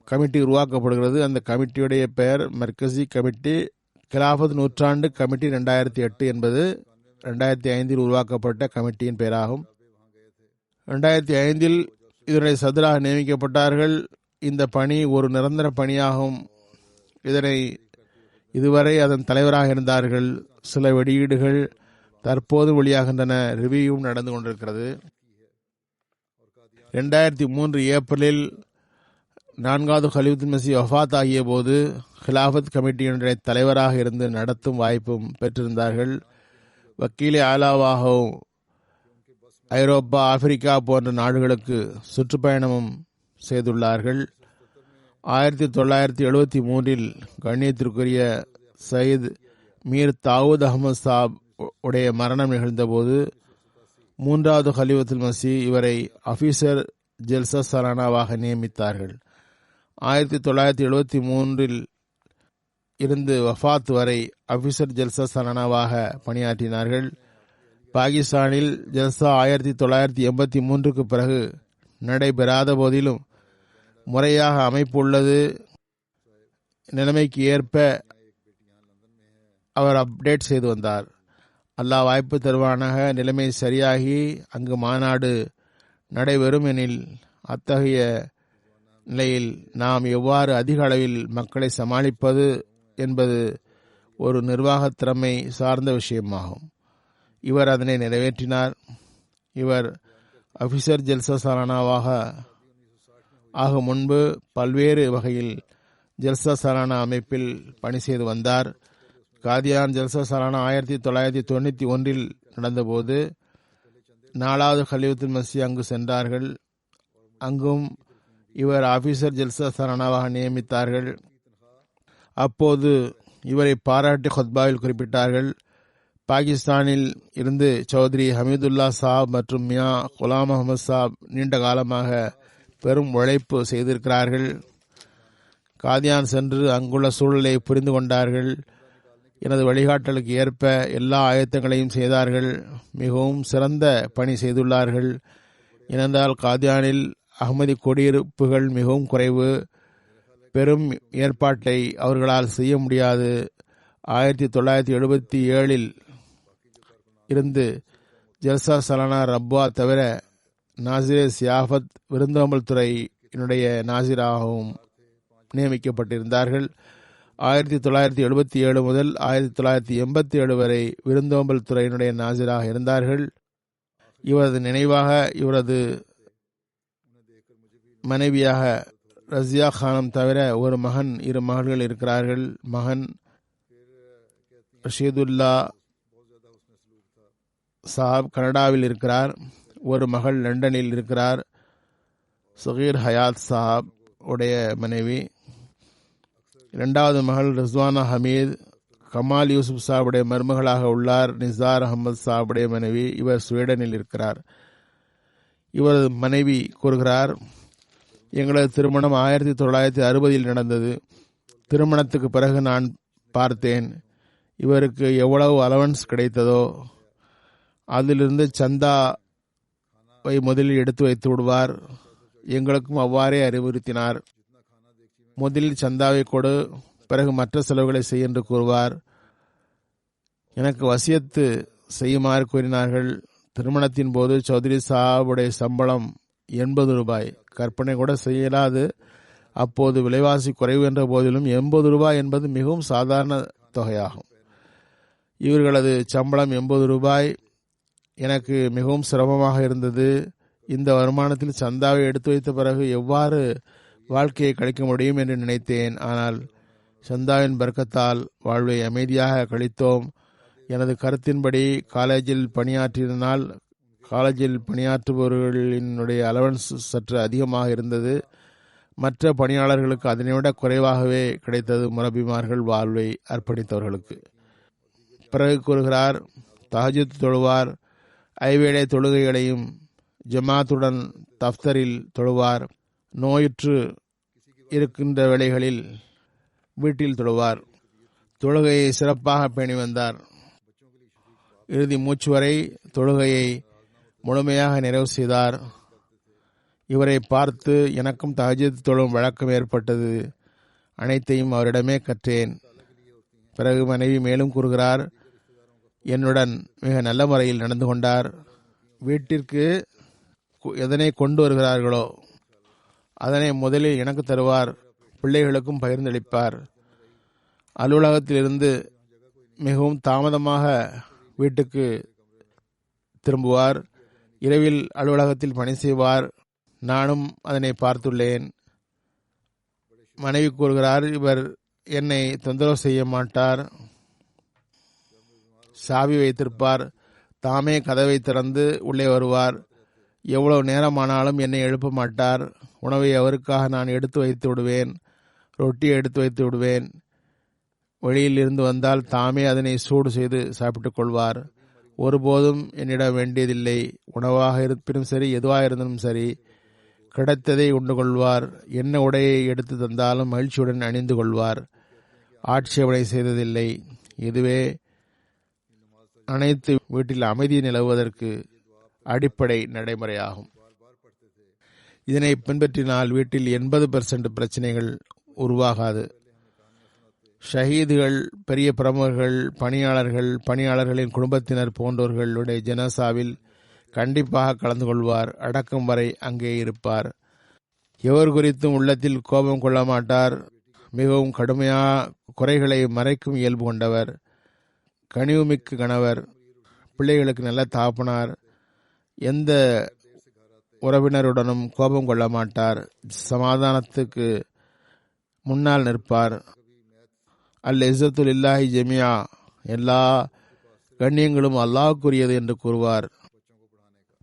கமிட்டி உருவாக்கப்படுகிறது. அந்த கமிட்டியுடைய பெயர் மர்கசி கமிட்டி கிலாஃபத் 100ஆண்டு கமிட்டி 2008 என்பது 2005 உருவாக்கப்பட்ட கமிட்டியின் பெயராகும். 2005 இதனுடைய சதுராக நியமிக்கப்பட்டார்கள். இந்த பணி ஒரு நிரந்தர பணியாகும். இதுவரை அதன் தலைவராக இருந்தார்கள். சில வெளியீடுகள் தற்போது வெளியாகின்றன. ரிவ்யூவும் நடந்து கொண்டிருக்கிறது. 2003 ஏப்ரலில் 4வது கலீஃபத்துல் மஸீஹ் வஃபாத் ஆகிய போது ஹிலாஃபத் கமிட்டியினுடைய தலைவராக இருந்து நடத்தும் வாய்ப்பும் பெற்றிருந்தார்கள். வக்கீலே ஆலாவாகவும் ஐரோப்பா, ஆப்பிரிக்கா போன்ற நாடுகளுக்கு சுற்றுப்பயணமும் செய்துள்ளார்கள். 1973 கண்ணியத்திற்குரிய சயீத் மீர் தாவூத் அஹமது சாப் உடைய மரணம் நிகழ்ந்தபோது 3வது கலீஃபத்துல் மஸீஹ் இவரை ஆபீசர் ஜல்சா சலானாவாக நியமித்தார்கள். 1973 இருந்து வஃபாத் வரை ஆபீசர் ஜல்சா சலானாவாக பணியாற்றினார்கள். பாகிஸ்தானில் ஜல்சா 1983 பிறகு நடைபெறாத போதிலும் முறையாக அமைப்பு உள்ளது. நிலைமைக்கு ஏற்ப அவர் அப்டேட் செய்து வந்தார். அல்லாஹ் வாய்ப்பு தருவானாக நிலைமை சரியாகி அங்கு மாநாடு நடைபெறும் எனில் அத்தகைய நிலையில் நாம் எவ்வாறு அதிக அளவில் மக்களை சமாளிப்பது என்பது ஒரு நிர்வாக திறமை சார்ந்த விஷயமாகும். இவர் அதனை நிறைவேற்றினார். இவர் ஆபீசர் ஜல்சா சாலானாவாக ஆகும் முன்பு பல்வேறு வகையில் ஜல்சா சாலானா அமைப்பில் பணி செய்து வந்தார். காதியான் ஜல்சா சாலானா 1991 நடந்தபோது 4வது கலீஃபத்துல் மஸீஹ் அங்கு சென்றார்கள். அங்கும் இவர் ஆபீசர் ஜல்சா சாலானாவாக நியமித்தார்கள். அப்போது இவரை பாராட்டி ஹுத்பாவில் குறிப்பிட்டார்கள். பாகிஸ்தானில் இருந்து சௌத்ரி ஹமீதுல்லா சாப் மற்றும் மியா குலாம் அஹமது சாப் நீண்ட காலமாக பெரும் உழைப்பு செய்திருக்கிறார்கள். காதியான் சென்று அங்குள்ள சூழலை புரிந்து கொண்டார்கள். எனது வழிகாட்டலுக்கு ஏற்ப எல்லா ஆயத்தங்களையும் செய்தார்கள். மிகவும் சிறந்த பணி செய்துள்ளார்கள். ஏனென்றால் காதியானில் அஹ்மதி குடியிருப்புகள் மிகவும் குறைவு. பெரும் ஏற்பாட்டை அவர்களால் செய்ய முடியாது. 1977 இருந்து ஜல்சா சலானா ரப்பா தவிர நாசிரே சியாஃபத் விருந்தோம்பல் துறையினுடைய நாசிராகவும் நியமிக்கப்பட்டிருந்தார்கள். 1977 முதல் 1987 வரை விருந்தோம்பல் துறையினுடைய நாசிராக இருந்தார்கள். இவரது நினைவாக இவரது மனைவியாக ரஸியா கானம் தவிர ஒரு மகன், 2 மகள்கள் இருக்கிறார்கள். மகன் ரஷீதுல்லா சாப் கனடாவில் இருக்கிறார். ஒரு மகள் லண்டனில் இருக்கிறார். சகீர் ஹயாத் சாப் உடைய மனைவி. 2வது மகள் ரிஸ்வானா ஹமீத் கமால் யூசுப் சாவுடைய மருமகளாக உள்ளார். நிசார் அகமது சாவுடைய மனைவி. இவர் ஸ்வீடனில் இருக்கிறார். இவரது மனைவி கூறுகிறார், எங்களது திருமணம் 1960 நடந்தது. திருமணத்துக்கு பிறகு நான் பார்த்தேன், இவருக்கு எவ்வளவு அலவன்ஸ் கிடைத்ததோ அதிலிருந்து சந்தாவை முதலில் எடுத்து வைத்து விடுவார். எங்களுக்கும் அவ்வாறே அறிவுறுத்தினார். முதலில் சந்தாவை கொடு, பிறகு மற்ற செலவுகளை செய்ய என்று கூறுவார். எனக்கு வசியத்து செய்யுமாறு கூறினார்கள். திருமணத்தின் போது சௌத்ரி சாஹிபுடைய சம்பளம் 80 ரூபாய். கற்பனை கூட செய்யலாது. அப்போது விலைவாசி குறைவு என்ற போதிலும் 80 ரூபாய் என்பது மிகவும் சாதாரண தொகையாகும். இவர்களது சம்பளம் 80 ரூபாய். எனக்கு மிகவும் சிரமமாக இருந்தது. இந்த வருமானத்தில் சந்தாவை எடுத்து வைத்த பிறகு எவ்வாறு வாழ்க்கையை கழிக்க முடியும் என்று நினைத்தேன். ஆனால் சந்தாவின் பர்க்கத்தால் வாழ்வை அமைதியாக கழித்தோம். எனது கருத்தின்படி காலேஜில் பணியாற்றினால் காலேஜில் பணியாற்றுபவர்களினுடைய அலவன்ஸ் சற்று அதிகமாக இருந்தது. மற்ற பணியாளர்களுக்கு அதனைவிட குறைவாகவே கிடைத்தது, முரபிமார்கள் வாழ்வை அர்ப்பணித்தவர்களுக்கு. பிறகு கூறுகிறார், தஹஜ்ஜுத் தொழுவார், ஐவேளை தொழுகைகளையும் ஜமாத்துடன் தஃப்தரில் தொழுவார். நோயுற்று இருக்கின்ற வேளைகளில் வீட்டில் தொழுவார். தொழுகையை சிறப்பாக பேணி வந்தார். இறுதி மூச்சு வரை தொழுகையை முழுமையாக நிறைவு செய்தார். இவரை பார்த்து எனக்கும் தஹஜ்ஜுத் தொழும் வழக்கம் ஏற்பட்டது. அனைத்தையும் அவரிடமே கற்றேன். பிறகு மனைவி மேலும் கூறுகிறார், என்னுடன் மிக நல்ல முறையில் நடந்து கொண்டார். வீட்டிற்கு எதனை கொண்டு வருகிறார்களோ அதனை முதலில் எனக்கு தருவார். பிள்ளைகளுக்கும் பகிர்ந்தளிப்பார். அலுவலகத்திலிருந்து மிகவும் தாமதமாக வீட்டுக்கு திரும்புவார். இரவில் அலுவலகத்தில் பணி செய்வார். நானும் அதனை பார்த்துள்ளேன். மனைவி கூறுகிறார், இவர் என்னை தொந்தரவு செய்ய மாட்டார். சாவி வைத்திருப்பார். தாமே கதவை திறந்து உள்ளே வருவார். எவ்வளவு நேரமானாலும் என்னை எழுப்ப மாட்டார். உணவை அவருக்காக நான் எடுத்து வைத்து விடுவேன். ரொட்டியை எடுத்து வைத்து விடுவேன். வெளியில் இருந்து வந்தால் தாமே அதனை சூடு செய்து சாப்பிட்டுக் கொள்வார். ஒருபோதும் என்னிடம் வேண்டியதில்லை. உணவாக இருப்பினும் சரி, எதுவாக இருந்தாலும் சரி, கிடைத்ததை உண்டு கொள்வார். என்ன உடையை எடுத்து தந்தாலும் மகிழ்ச்சியுடன் அணிந்து கொள்வார். ஆட்சேபனை செய்ததில்லை. இதுவே அனைத்து வீட்டில் அமைதி நிலவுவதற்கு அடிப்படை நடைமுறையாகும். இதனை பின்பற்றினால் வீட்டில் 80% பிரச்சனைகள் உருவாகாது. ஷஹீதுகள், பெரிய பிரமுகர்கள், பணியாளர்களின் குடும்பத்தினர் போன்றவர்களுடைய ஜனாசாவில் கண்டிப்பாக கலந்து கொள்வார். அடக்கம் வரை அங்கே இருப்பார். எவர் குறித்தும் உள்ளத்தில் கோபம் கொள்ள மாட்டார். மிகவும் கடுமையாக குறைகளை மறைக்கும் இயல்பு கொண்டவர். கனிவுமிக்க கணவர். பிள்ளைகளுக்கு நல்ல தாப்பனார். எந்த உறவினருடனும் கோபம் கொள்ள மாட்டார். சமாதானத்துக்கு முன்னால் நிற்பார். அல் இஸ்ஸத்துல் இல்லாஹி ஜமியா, எல்லா கண்ணியங்களும் அல்லாஹ்வுக்குரியது என்று கூறுவார்.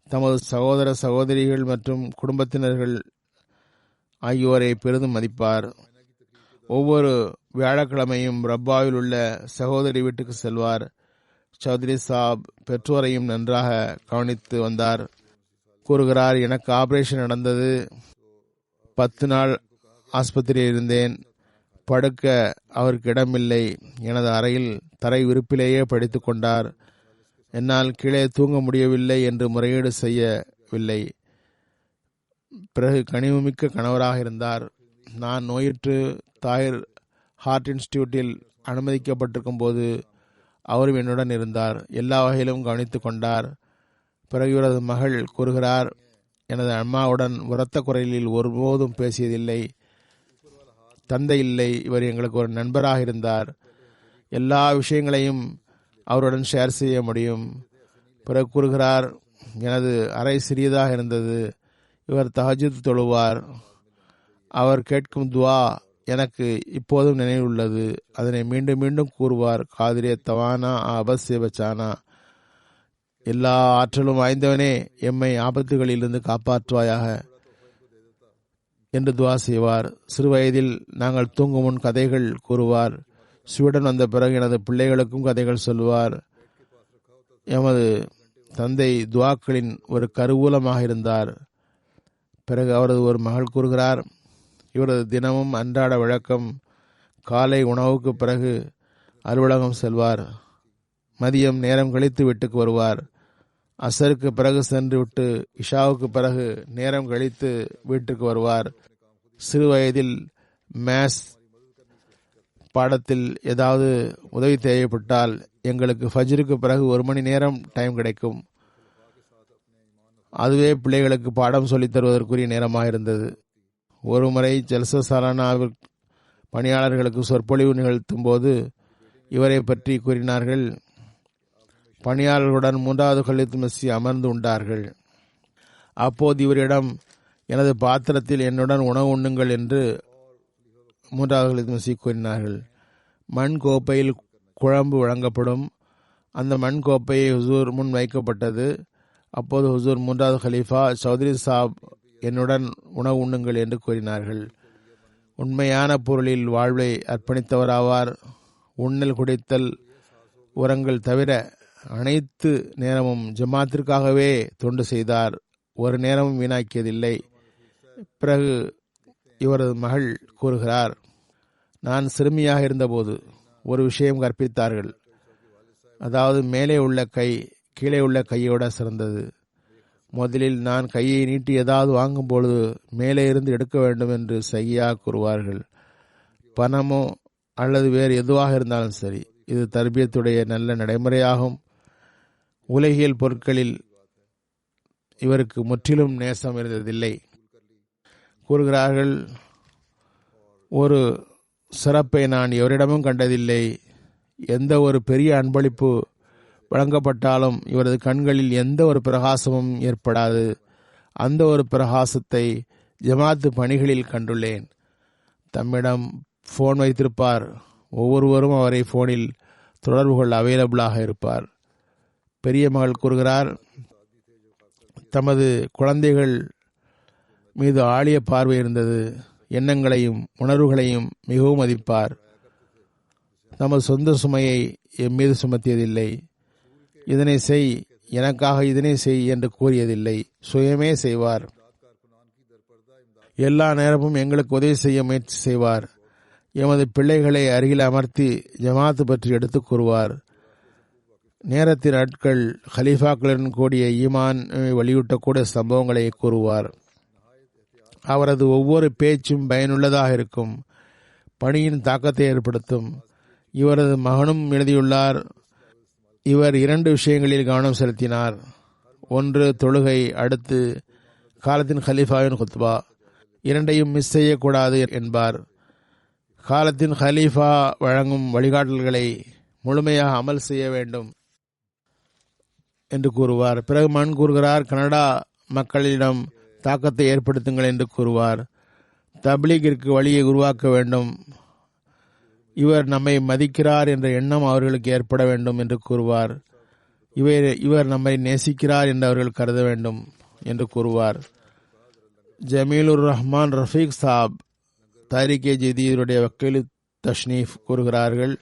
தமது சகோதர சகோதரிகள் மற்றும் குடும்பத்தினர்கள் ஆகியோரை பெரிதும் மதிப்பார். ஒவ்வொரு வியாழக்கிழமையும் ரப்பாவில் உள்ள சகோதரி வீட்டுக்கு செல்வார். சௌத்ரி சாப் பெற்றோரையும் நன்றாக கவனித்து வந்தார். கூறுகிறார், எனக்கு ஆபரேஷன் நடந்தது. 10 நாள் ஆஸ்பத்திரியில் இருந்தேன். படுக்க அவருக்கு இடமில்லை. எனது அறையில் தரை விரிப்பிலேயே படித்து கொண்டார். என்னால் கீழே தூங்க முடியவில்லை என்று முறையீடு செய்யவில்லை. பிறகு கனிவுமிக்க கணவராக இருந்தார். நான் நோயுற்று தாயர் ஹார்ட் இன்ஸ்டிடியூட்டில் அனுமதிக்கப்பட்டிருக்கும் போது அவரும் என்னுடன் இருந்தார். எல்லா வகையிலும் கவனித்து கொண்டார். பிறகு இவரது மகள் கூறுகிறார், எனது அம்மாவுடன் உரத்த குரலில் ஒருபோதும் பேசியதில்லை. தந்தை இல்லை. இவர் எங்களுக்கு ஒரு நண்பராக இருந்தார். எல்லா விஷயங்களையும் அவருடன் ஷேர் செய்ய முடியும். பிறகு கூறுகிறார், எனது அறை சிறியதாக இருந்தது. இவர் தஹஜ்ஜுத் தொழுவார். அவர் கேட்கும் துவா எனக்கு இப்போதும் நினைவுள்ளது. அதனை மீண்டும் மீண்டும் கூறுவார். காதிரே தவானா அபஸ்ஸே பச்சானா, எல்லா ஆற்றலும் வாய்ந்தவனே, எம்மை ஆபத்துகளிலிருந்து காப்பாற்றுவாயாக என்று துவா செய்வார். சிறு வயதில் நாங்கள் தூங்கும் முன் கதைகள் கூறுவார். ஸ்வீடன் வந்த பிறகு எனது பிள்ளைகளுக்கும் கதைகள் சொல்வார். எமது தந்தை துவாக்களின் ஒரு கருவூலமாக இருந்தார். பிறகு அவரது ஒரு மகள் கூறுகிறார், இவரது தினமும் அன்றாட வழக்கம் காலை உணவுக்கு பிறகு அலுவலகம் செல்வார், மதியம் நேரம் கழித்து வீட்டுக்கு வருவார், அசருக்கு பிறகு சென்று விட்டு இஷாவுக்கு பிறகு நேரம் கழித்து வீட்டுக்கு வருவார். சிறு வயதில் மேத்ஸ் பாடத்தில் ஏதாவது உதவி தேவைப்பட்டால் எங்களுக்கு ஃபஜ்ருக்கு பிறகு 1 மணி நேரம் டைம் கிடைக்கும். அதுவே பிள்ளைகளுக்கு பாடம் சொல்லித் தருவதற்குரிய நேரமாக இருந்தது. ஒரு முறை ஜல்சா சாலானாவில் பணியாளர்களுக்கு சொற்பொழிவு நிகழ்த்தும் போது இவரை பற்றி கூறினார்கள். பணியாளர்களுடன் 3வது கலித் மசி அமர்ந்து உண்டார்கள். அப்போது இவரிடம், எனது பாத்திரத்தில் என்னுடன் உணவு உண்ணுங்கள் என்று 3வது கலித் மசி கூறினார்கள். மண் கோப்பையில் குழம்பு வழங்கப்படும். அந்த மண் கோப்பையை ஹுசூர் முன் வைக்கப்பட்டது. அப்போது ஹுசூர் 3வது கலீஃபா சௌத்ரி சாப் என்னுடன் உணவு உண்ணுங்கள் என்று கூறினார்கள். உண்மையான பொருளில் வாழ்வை அர்ப்பணித்தவராவார். உண்ணல், குடித்தல், உரங்கள் தவிர அனைத்து நேரமும் ஜமாத்திற்காகவே தொண்டு செய்தார். ஒரு நேரமும் வீணாக்கியதில்லை. பிறகு இவரது மகள் கூறுகிறார், நான் சிறுமியாக இருந்தபோது ஒரு விஷயம் கற்பித்தார்கள். அதாவது மேலே உள்ள கை கீழே உள்ள கையோட சிறந்தது. முதலில் நான் கையை நீட்டி ஏதாவது வாங்கும் பொழுது மேலே இருந்து எடுக்க வேண்டும் என்று சையாக கூறுவார்கள். பணமோ அல்லது வேறு எதுவாக இருந்தாலும் சரி, இது தர்பியத்துடைய நல்ல நடைமுறையாகும். உலகியல் பொருட்களில் இவருக்கு முற்றிலும் நேசம் இருந்ததில்லை. கூறுகிறார்கள், ஒரு சிறப்பை நான் எவரிடமும் கண்டதில்லை. எந்த ஒரு பெரிய அன்பளிப்பு வழங்கப்பட்டாலும் இவரது கண்களில் எந்த ஒரு பிரகாசமும் ஏற்படாது. அந்த ஒரு பிரகாசத்தை ஜமாத்து பணிகளில் கண்டுள்ளேன். தம்மிடம் போன் வைத்திருப்பார். ஒவ்வொருவரும் அவரை போனில் தொடர்பு கொள்ள அவைலபிளாக இருப்பார். பெரிய மகள் கூறுகிறார், தமது குழந்தைகள் மீது ஆழிய பார்வை இருந்தது. எண்ணங்களையும் உணர்வுகளையும் மிகவும் மதிப்பார். தமது சொந்த சுமையை என் மீது சுமத்தியதில்லை. இதனை செய், எனக்காக இதனை செய் என்று கூறியதில்லை. சுயமே செய்வார். எல்லா நேரமும் எங்களுக்கு உதவி செய்ய முயற்சி செய்வார். எமது பிள்ளைகளை அருகில் அமர்த்தி ஜமாத்து பற்றி எடுத்துக் கூறுவார். நேரத்தின் நாட்கள் ஹலீஃபாக்களுடன் கூடிய ஈமான் வலியூட்டக்கூடிய சம்பவங்களை கூறுவார். அவரது ஒவ்வொரு பேச்சும் பயனுள்ளதாக இருக்கும். பணியின் தாக்கத்தை ஏற்படுத்தும். இவரது மகனும் எழுதியுள்ளார், இவர் 2 விஷயங்களில் கவனம் செலுத்தினார். ஒன்று தொழுகை, அடுத்து காலத்தின் ஹலீஃபாவின் குத்பா. 2ஐயும் மிஸ் செய்யக்கூடாது என்பார். காலத்தின் ஹலீஃபா வழங்கும் வழிகாட்டல்களை முழுமையாக அமல் செய்ய வேண்டும் என்று கூறுவார். பிறகு மண் கூறுகிறார், கனடா மக்களிடம் தாக்கத்தை ஏற்படுத்துங்கள் என்று கூறுவார். தப்லீகிற்கு வழியை உருவாக்க வேண்டும். இவர் நம்மை மதிக்கிறார் என்ற எண்ணம் அவர்களுக்கு ஏற்பட வேண்டும் என்று கூறுவார். இவர் நம்மை நேசிக்கிறார் என்று அவர்கள் கருத வேண்டும் என்று கூறுவார். ஜமீலுர் ரஹ்மான் ரஃபீக் சாப் தாரிகே ஜதீதுடைய வக்கீல் தஷ்னீஃப் கூறுகிறார்கள்,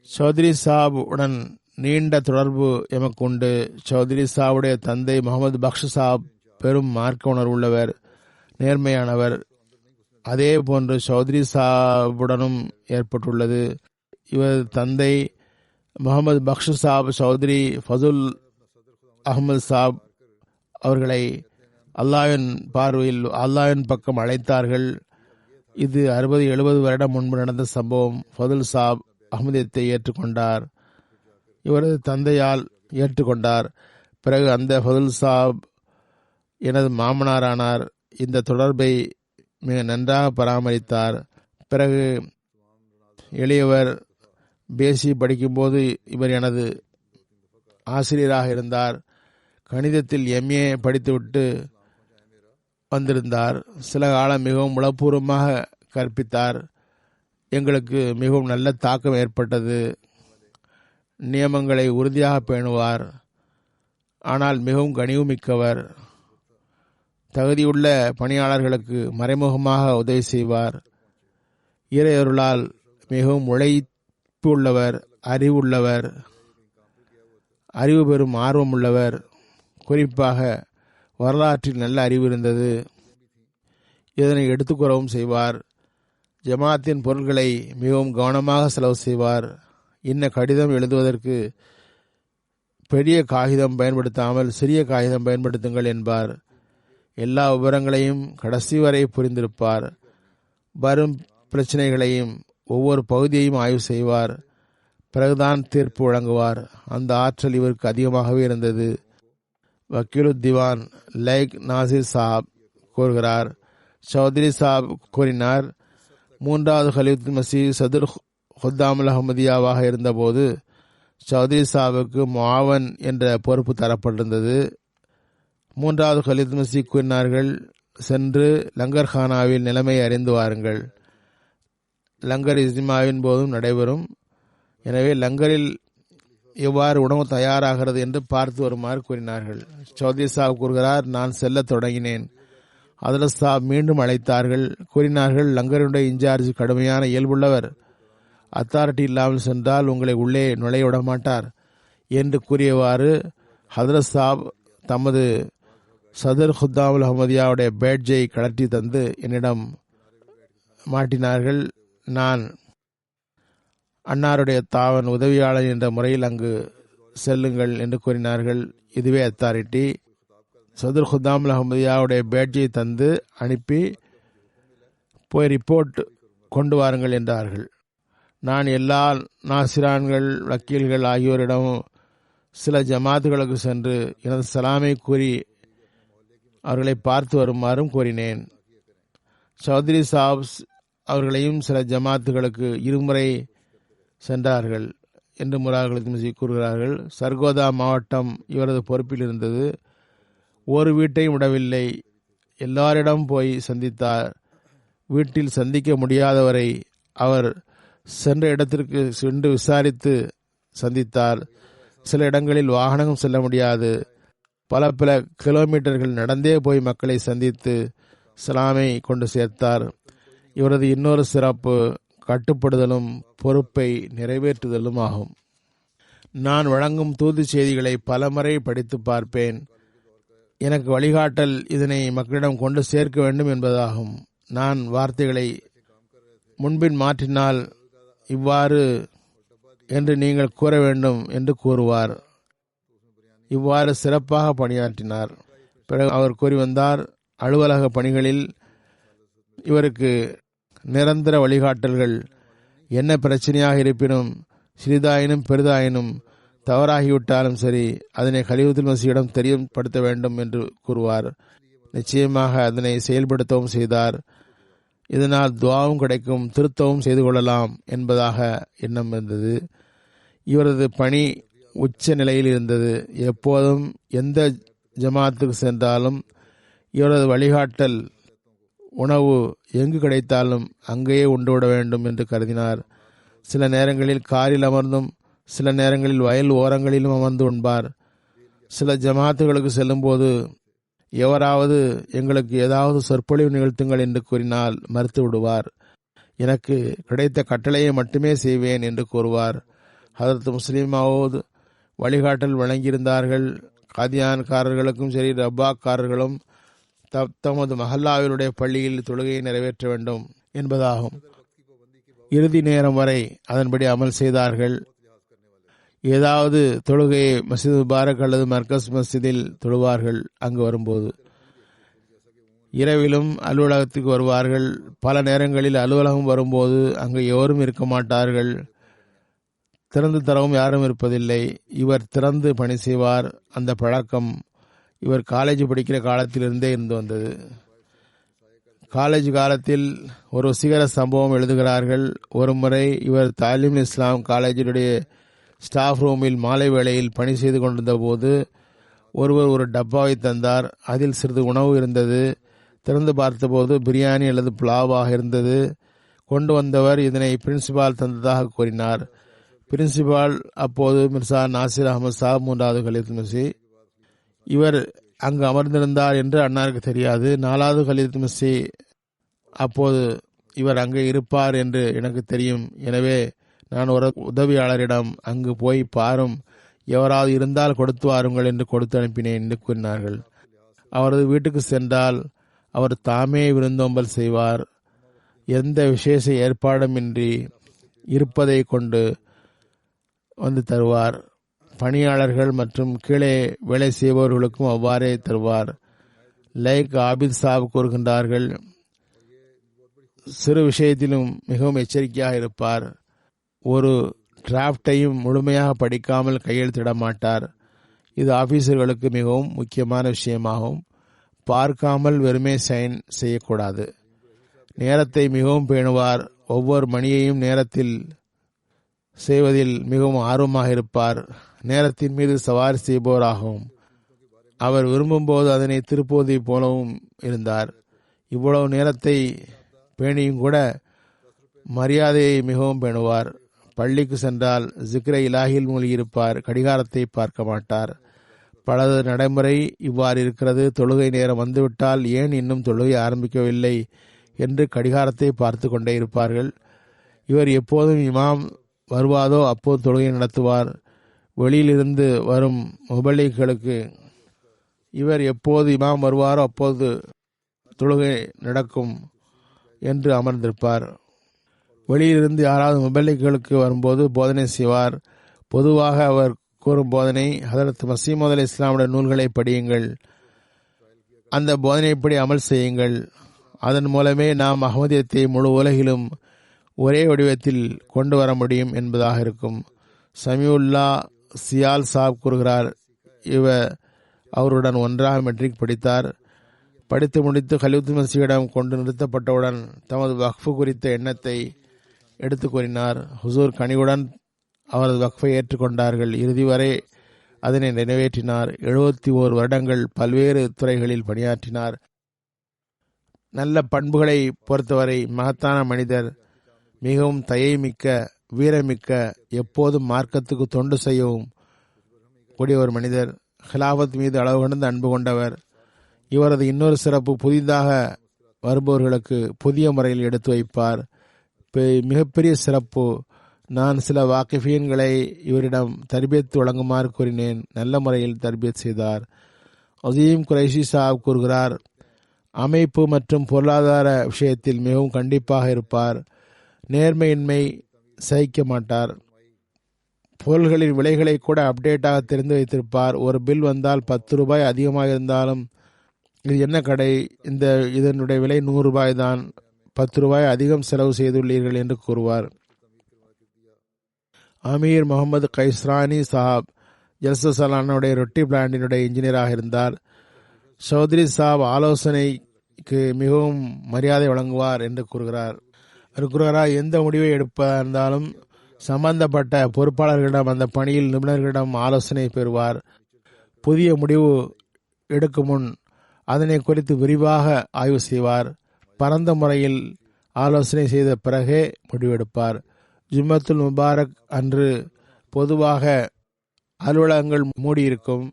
சௌத்ரி சாப் உடன் நீண்ட தொடர்பு எமக்கு உண்டு. சௌத்ரி சாவுடைய தந்தை முகமது பக்ஷ் சாப் பெரும் மார்க்க உணர்வுள்ளவர், நேர்மையானவர். அதே போன்று சௌத்ரி சாவுடனும் ஏற்பட்டுள்ளது. இவர் தந்தை முகமது பக்ஷ் சாப் சௌத்ரி ஃபசுல் அஹமது சாப் அவர்களை அல்லாஹ்வின் பார்வையில் அல்லாஹ்வின் பக்கம் அழைத்தார்கள். இது 60-70 வருடம் முன்பு நடந்த சம்பவம். ஃபதுல் சாப் அஹ்மதியத்தை ஏற்றுக்கொண்டார். இவரது தந்தையால் ஏற்றுக்கொண்டார். பிறகு அந்த ஃபதுல் சாப் எனது மாமனாரானார். இந்த தொடர்பை மிக நன்றாக பராமரித்தார். பிறகு எளியவர் பேசி படிக்கும்போது இவர் எனது ஆசிரியராக இருந்தார். கணிதத்தில் MA படித்துவிட்டு வந்திருந்தார். சில காலம் மிகவும் உளப்பூர்வமாக கற்பித்தார். எங்களுக்கு மிகவும் நல்ல தாக்கம் ஏற்பட்டது. நியமங்களை உறுதியாக பேணுவார். ஆனால் மிகவும் கனிவுமிக்கவர். தகுதியுள்ள பணியாளர்களுக்கு மறைமுகமாக உதவி செய்வார். இறையருளால் மிகவும் உழைப்பு உள்ளவர், அறிவுள்ளவர். அறிவு பெறும் ஆர்வம் உள்ளவர். குறிப்பாக வரலாற்றில் நல்ல அறிவு இருந்தது. இதனை எடுத்துக்கூறவும் செய்வார். ஜமாத்தின் பொருட்களை மிகவும் கவனமாக செலவு செய்வார். இன்ன கடிதம் எழுதுவதற்கு பெரிய காகிதம் பயன்படுத்தாமல் சிறிய காகிதம் பயன்படுத்துங்கள் என்பார். எல்லா விவரங்களையும் கடைசி வரை புரிந்திருப்பார். வரும் பிரச்சனைகளையும் ஒவ்வொரு பகுதியையும் ஆய்வு செய்வார். பிறகுதான் தீர்ப்பு வழங்குவார். அந்த ஆற்றல் இவருக்கு அதிகமாகவே இருந்தது. வக்கீலு திவான் லைக் நாசிர் சாப் கூறுகிறார், சௌத்ரி சாப் கூறினார், 3வது கலீஃபத்துல் மஸீஹ் சதுர் ஹுத்தாமுல் அஹ்மதியாவாக இருந்தபோது சௌத்ரி சாபுக்கு முஆவன் என்ற பொறுப்பு தரப்பட்டிருந்தது. 3வது கலீஃபத்துல் மஸீஹ் கூறினார்கள், சென்று லங்கர்கானாவில் நிலைமையை அறிந்து வாருங்கள். லங்கர் இஸ்மாவின் போதும் நடைபெறும். எனவே லங்கரில் எவ்வாறு உணவு தயாராகிறது என்று பார்த்து வருமாறு கூறினார்கள். சௌத்ரி சாப் கூறுகிறார், நான் செல்ல தொடங்கினேன். ஹதரத் சாப் மீண்டும் அழைத்தார்கள். கூறினார்கள், லங்கருடைய இன்சார்ஜ் கடுமையான இயல்புள்ளவர். அத்தாரிட்டி இல்லாமல் சென்றால் உங்களை உள்ளே நுழைய விட மாட்டார் என்று கூறியவாறு ஹதரத் சாப் தமது சதர் ஹுத்தாமுல் அஹ்மதியாவுடைய பேட்ஜை கலட்டி தந்து என்னிடம் மாட்டினார்கள். நான் அன்னாருடைய தாவன் உதவியாளர் என்ற முறையில் அங்கு செல்லுங்கள் என்று கூறினார்கள். இதுவே அத்தாரிட்டி. சதுர் ஹுத்தாமுல் அஹ்மதியாவுடைய பேட்ஜை தந்து அனுப்பி போய் ரிப்போர்ட் கொண்டு வாருங்கள் என்றார்கள். நான் எல்லா நாசிரான்கள் வக்கீல்கள் ஆகியோரிடமும் சில ஜமாத்துகளுக்கு சென்று எனது சலாமை கூறி அவர்களை பார்த்து வருமாறும் கூறினேன். சௌத்ரி சாப்ஸ் அவர்களையும் சில ஜமாத்துகளுக்கு இருமுறை சென்றார்கள் என்று முராகலி கூறுகிறார்கள். சர்கோதா மாவட்டம் இவரது பொறுப்பில் இருந்தது. ஒரு வீட்டையும் விடவில்லை. எல்லாரிடம் போய் சந்தித்தார். வீட்டில் சந்திக்க முடியாதவரை அவர் சென்ற இடத்திற்கு சென்று விசாரித்து சந்தித்தார். சில இடங்களில் வாகனம் செல்ல முடியாது. பல கிலோமீட்டர்கள் நடந்தே போய் மக்களை சந்தித்து சலாமை கொண்டு சேர்த்தார். இவரது இன்னொரு சிறப்பு கட்டுப்படுதலும் பொறுப்பை நிறைவேற்றுதலும் ஆகும். நான் வழங்கும் தூது செய்திகளை பலமுறை படித்து பார்ப்பேன். எனக்கு வழிகாட்டல் இதனை மக்களிடம் கொண்டு சேர்க்க வேண்டும் என்பதாகும். நான் வார்த்தைகளை முன்பின் மாற்றினால் இவ்வாறு என்று நீங்கள் கூற வேண்டும் என்று கூறுவார். இவ்வாறு சிறப்பாக பணியாற்றினார். பிறகு அவர் கூறி வந்தார், அலுவலக பணிகளில் இவருக்கு நிரந்தர வழிகாட்டல்கள் என்ன பிரச்சனையாக இருப்பினும் சிறிதாயினும் பெரிதாயினும் தவறாகிவிட்டாலும் சரி அதனை கலீஃபத்துல் மஸீஹிடம் தெரியப்படுத்த வேண்டும் என்று கூறுவார். நிச்சயமாக அதனை செயல்படுத்தவும் செய்தார். இதனால் துவாவும் கிடைக்கும், திருத்தவும் செய்து கொள்ளலாம் என்பதாக எண்ணம் இருந்தது. இவரது பணி உச்ச நிலையில் இருந்தது. எப்போதும் எந்த ஜமாத்துக்கு சென்றாலும் இவரது வழிகாட்டல் உணவு எங்கு கிடைத்தாலும் அங்கேயே உண்டுவிட வேண்டும் என்று கருதினார். சில நேரங்களில் காரில் அமர்ந்தும் சில நேரங்களில் வயல் ஓரங்களிலும் அமர்ந்து உண்பார். சில ஜமாத்துகளுக்கு செல்லும்போது எவராவது எங்களுக்கு ஏதாவது சொற்பொழிவு நிகழ்த்துங்கள் என்று கூறினால் மறுத்து விடுவார். எனக்கு கிடைத்த கட்டளையை மட்டுமே செய்வேன் என்று கூறுவார். ஹதரத் முஸ்லிம் மவ்ஊத் வழிகாட்டல் வழங்கியிருந்தார்கள். காதியான்காரர்களுக்கும் சரி ரப்பாக்காரர்களும் தமது மஹல்லாவினுடைய பள்ளியில் தொழுகையை நிறைவேற்ற வேண்டும் என்பதாகும். இறுதி நேரம் வரை அதன்படி அமல் செய்தார்கள். ஏதாவது தொழுகையை மஸ்ஜித் முபாரக் அல்லது மர்கஸ் மஸ்ஜிதில் தொழுவார்கள். அங்கு வரும்போது இரவிலும் அலுவலகத்துக்கு வருவார்கள். பல நேரங்களில் அலுவலகம் வரும்போது அங்கு எவரும் இருக்க மாட்டார்கள். திறந்து தரவும் யாரும் இருப்பதில்லை. இவர் திறந்து பணி செய்வார். அந்த பழக்கம் இவர் காலேஜ் படிக்கிற காலத்திலிருந்தே இருந்து வந்தது. காலேஜ் காலத்தில் ஒரு வசீகர சம்பவம் எழுதுகிறார்கள். ஒரு முறை இவர் தாலீம் இஸ்லாம் காலேஜினுடைய ஸ்டாஃப் ரூமில் மாலை வேளையில் பணி செய்து கொண்டிருந்த போது ஒருவர் ஒரு டப்பாவை தந்தார். அதில் சிறிது உணவு இருந்தது. திறந்து பார்த்தபோது பிரியாணி அல்லது புலாவாக இருந்தது. கொண்டு வந்தவர் இதனை பிரின்சிபால் தந்ததாக கூறினார். பிரின்சிபால் அப்போது மிர்சா நாசிர் அகமது சாப் 3வது கலீஃபத்துல் மஸீஹ். இவர் அங்கு அமர்ந்திருந்தார் என்று அன்னாருக்கு தெரியாது. 4வது கலீஃபத்துல் மஸீஹ் அப்போது இவர் அங்கே இருப்பார் என்று எனக்கு தெரியும். எனவே நான் ஒரு உதவியாளரிடம் அங்கு போய் பாரும், எவராவது இருந்தால் கொடுத்து வாருங்கள் என்று கொடுத்து அனுப்பினேன் என்று கூறினார்கள். அவரது வீட்டுக்கு சென்றால் அவர் தாமே விருந்தோம்பல் செய்வார். எந்த விசேஷ ஏற்பாடுமின்றி இருப்பதை கொண்டு வந்து தருவார். பணியாளர்கள் மற்றும் கீழே வேலை செய்பவர்களுக்கும் அவ்வாறே தருவார். லைக் ஆபித் சாப் கூறுகின்றார்கள், சிறு விஷயத்திலும் மிகவும் எச்சரிக்கையாக இருப்பார். ஒரு டிராப்டையும் முழுமையாக படிக்காமல் கையெழுத்திட மாட்டார். இது ஆபீசர்களுக்கு மிகவும் முக்கியமான விஷயமாகும். பார்க்காமல் வெறுமே சைன் செய்யக்கூடாது. நேரத்தை மிகவும் பேணுவார். ஒவ்வொரு மணியையும் நேரத்தில் செய்வதில் மிகவும் ஆர்வமாக இருப்பார். நேரத்தின் மீது சவாரி செய்பவராகவும் அவர் விரும்பும்போது அதனை திருப்புவதை போலவும் இருந்தார். இவ்வளவு நேரத்தை பேணியும் கூட மரியாதையை மிகவும் பேணுவார். பள்ளிக்கு சென்றால் ஜிக்ரை இலாஹில் மூழ்கியிருப்பார். கடிகாரத்தை பார்க்க மாட்டார். பலது நடைமுறை இவ்வாறு இருக்கிறது. தொழுகை நேரம் வந்துவிட்டால் ஏன் இன்னும் தொழுகை ஆரம்பிக்கவில்லை என்று கடிகாரத்தை பார்த்து கொண்டே இருப்பார்கள். இவர் எப்போதும் இமாம் வருவாதோ அப்போது தொழுகை நடத்துவார். வெளியிலிருந்து வரும் முபல்லிகளுக்கு இவர் எப்போது இமாம் வருவாரோ அப்போது தொழுகை நடக்கும் என்று அமர்ந்திருப்பார். வெளியிலிருந்து யாராவது முபல்லிகளுக்கு வரும்போது போதனை செய்வார். பொதுவாக அவர் கூறும் போதனை, ஹதரத் மஸீஹ் மவ்ஊத் இஸ்லாமுடைய நூல்களை படியுங்கள், அந்த போதனைப்படி அமல் செய்யுங்கள். அதன் மூலமே நாம் அஹ்மதியத்தை முழு உலகிலும் ஒரே வடிவத்தில் கொண்டு வர முடியும் என்பதாக இருக்கும். சமியுல்லா சியால் சாப் கூறுகிறார், இவர் அவருடன் ஒன்றாக மெட்ரிக் படித்தார். படித்து முடித்து கலீஃபத்துல் மஸீஹிடம் கொண்டு நிறுத்தப்பட்டவுடன் தமது வக்ஃபு குறித்த எண்ணத்தை எடுத்து கூறினார். ஹுசூர் கனிவுடன் அவரது வக்ஃபை ஏற்றுக்கொண்டார்கள். இறுதி வரை அதனை நிறைவேற்றினார். 71 வருடங்கள் பல்வேறு துறைகளில் பணியாற்றினார். நல்ல பண்புகளை பொறுத்தவரை மகத்தான மனிதர், மிகவும் தயைமிக்க, வீரமிக்க, எப்போதும் மார்க்கத்துக்கு தொண்டு செய்யவும் கூடிய ஒரு மனிதர். ஹிலாஃபத் மீது அளவு கடந்த அன்பு கொண்டவர். இவரது இன்னொரு சிறப்பு, புதிதாக வருபவர்களுக்கு புதிய முறையில் எடுத்து வைப்பார். மிகப்பெரிய சிறப்பு, நான் சில வாக்கிஃபீன்களை இவரிடம் தர்பியத் வழங்குமாறு கூறினேன். நல்ல முறையில் தர்பியத் செய்தார். அசீம் குரைஷி சாப் கூறுகிறார், அமைப்பு மற்றும் பொருளாதார விஷயத்தில் மிகவும் கண்டிப்பாக இருப்பார். நேர்மையின்மை சகிக்க மாட்டார். பொருள்களின் விலைகளை கூட அப்டேட்டாக தெரிந்து வைத்திருப்பார். ஒரு பில் வந்தால் 10 ரூபாய் அதிகமாக இருந்தாலும், இது என்ன கடை, இதனுடைய விலை 100 ரூபாய் தான், 10 ரூபாய் அதிகம் செலவு செய்துள்ளீர்கள் என்று கூறுவார். அமீர் முகமது கைஸ்ரானி சாப் ஜல்சலானுடைய ரொட்டி பிளாண்டினுடைய இன்ஜினியராக இருந்தார். சௌத்ரி சாப் ஆலோசனைக்கு மிகவும் மரியாதை வழங்குவார் என்று கூறுகிறார். எந்த முடிவை எடுப்பதாலும் சம்பந்தப்பட்ட பொறுப்பாளர்களிடம், அந்த பணியில் நிபுணர்களிடம் ஆலோசனை பெறுவார். புதிய முடிவு எடுக்கும் முன் அதனை குறித்து விரிவாக ஆய்வு செய்வார். பரந்த முறையில் ஆலோசனை செய்த பிறகே முடிவெடுப்பார். ஜும்மத்துல் முபாரக் அன்று பொதுவாக அலுவலகங்கள் மூடியிருக்கும்.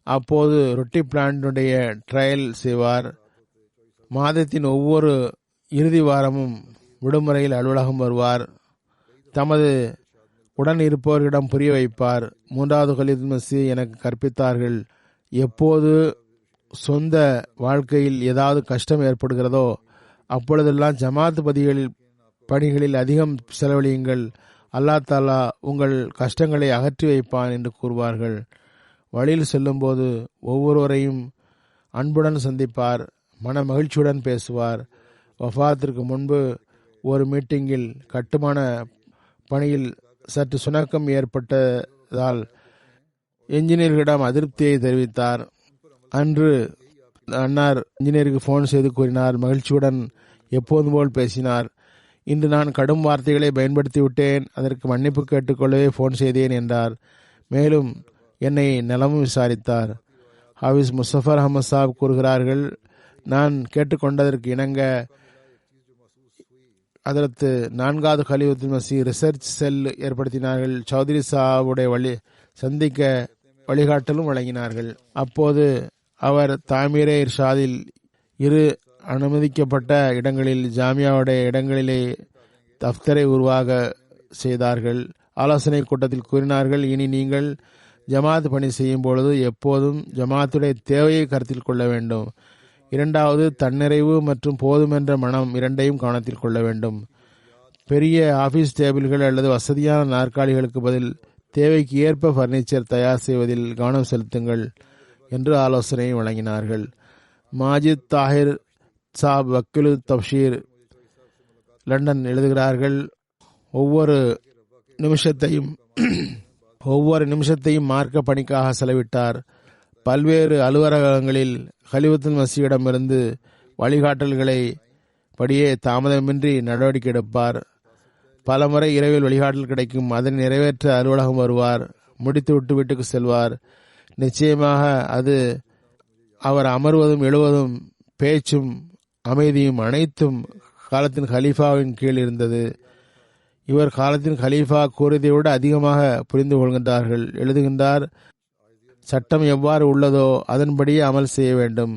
அப்போது ரொட்டி பிளான்டுடைய ட்ரையல் செய்வார். மாதத்தின் ஒவ்வொரு இறுதி வாரமும் விடுமுறையில் அலுவலகம் வருவார். தமது உடன் இருப்பவர்களிடம் புரிய வைப்பார். 3வது கலீஃபத்துல் மஸீஹ் எனக்கு கற்பித்தார்கள், எப்போது சொந்த வாழ்க்கையில் ஏதாவது கஷ்டம் ஏற்படுகிறதோ அப்பொழுதெல்லாம் ஜமாத் பணிகளில் அதிகம் செலவழியுங்கள், அல்லாஹ் தஆலா உங்கள் கஷ்டங்களை அகற்றி வைப்பான் என்று கூறுவார்கள். வழியில் செல்லும்போது ஒவ்வொருவரையும் அன்புடன் சந்திப்பார். மன மகிழ்ச்சியுடன் பேசுவார். வஃபாத்திற்கு முன்பு ஒரு மீட்டிங்கில் கட்டுமான பணியில் சற்று சுணக்கம் ஏற்பட்டதால் என்ஜினியர்களிடம் அதிருப்தியை தெரிவித்தார். அன்று அன்னார் இன்ஜினியருக்கு ஃபோன் செய்து கூறினார். மகிழ்ச்சியுடன் எப்போதும் போல் பேசினார். இன்று நான் கடும் வார்த்தைகளை பயன்படுத்தி விட்டேன், அதற்கு மன்னிப்பு கேட்டுக்கொள்ளவே ஃபோன் செய்தேன் என்றார். மேலும் என்னை நலமும் விசாரித்தார். ஹாஃபிஸ் முசஃபர் அஹமத் சாப் கூறுகிறார்கள், நான் கேட்டுக்கொண்டதற்கு இணங்க அதற்கு 4வது கலீஃபத்துல் மஸீஹ் ரிசர்ச் செல் ஏற்படுத்தினார்கள். சௌத்ரி சாவுடைய சந்திக்க வழிகாட்டலும் வழங்கினார்கள். அப்போது அவர் தாமீரே இர்ஷாதில் 2 அனுமதிக்கப்பட்ட இடங்களில் ஜாமியாவுடைய இடங்களிலே தஃப்தரை உருவாக செய்தார்கள். ஆலோசனை கூட்டத்தில் கூறினார்கள், இனி நீங்கள் ஜமாத் பணி செய்யும் பொழுது எப்போதும் ஜமாத்துடைய தேவையை கருத்தில் கொள்ள வேண்டும். இரண்டாவது, தன்னிறைவு மற்றும் போதுமென்ற மனம் இரண்டையும் கவனத்தில் கொள்ள வேண்டும். பெரிய ஆபீஸ் டேபிள்கள் அல்லது வசதியான நாற்காலிகளுக்கு பதில் தேவைக்கு ஏற்ப பர்னிச்சர் தயார் செய்வதில் கவனம் செலுத்துங்கள் என்று ஆலோசனை வழங்கினார்கள். மாஜித் தாஹிர் சாப் வக்கீலு தப்ஷீர் லண்டன் எழுதுகிறார்கள், ஒவ்வொரு நிமிஷத்தையும் மார்க்க பணிக்காக செலவிட்டார். பல்வேறு அலுவலகங்களில் கலிவத்துல் மசீஹிடமிருந்து வழிகாட்டல்களை படியே தாமதமின்றி நடவடிக்கை எடுப்பார். பலமுறை இரவில் வழிகாட்டல் கிடைக்கும், அதனை நிறைவேற்ற அலுவலகம் வருவார், முடித்துவிட்டு வீட்டுக்கு செல்வார். நிச்சயமாக அது அவர் அமர்வதும் எழுவதும் பேச்சும் அமைதியும் அனைத்தும் காலத்தின் ஹலீஃபாவின் கீழ் இருந்தது. இவர் காலத்தின் ஹலீஃபா கூறியதை விட அதிகமாக புரிந்து கொள்கின்றார்கள். எழுதுகின்றார், சட்டம் எவ்வாறு உள்ளதோ அதன்படியே அமல் செய்ய வேண்டும்.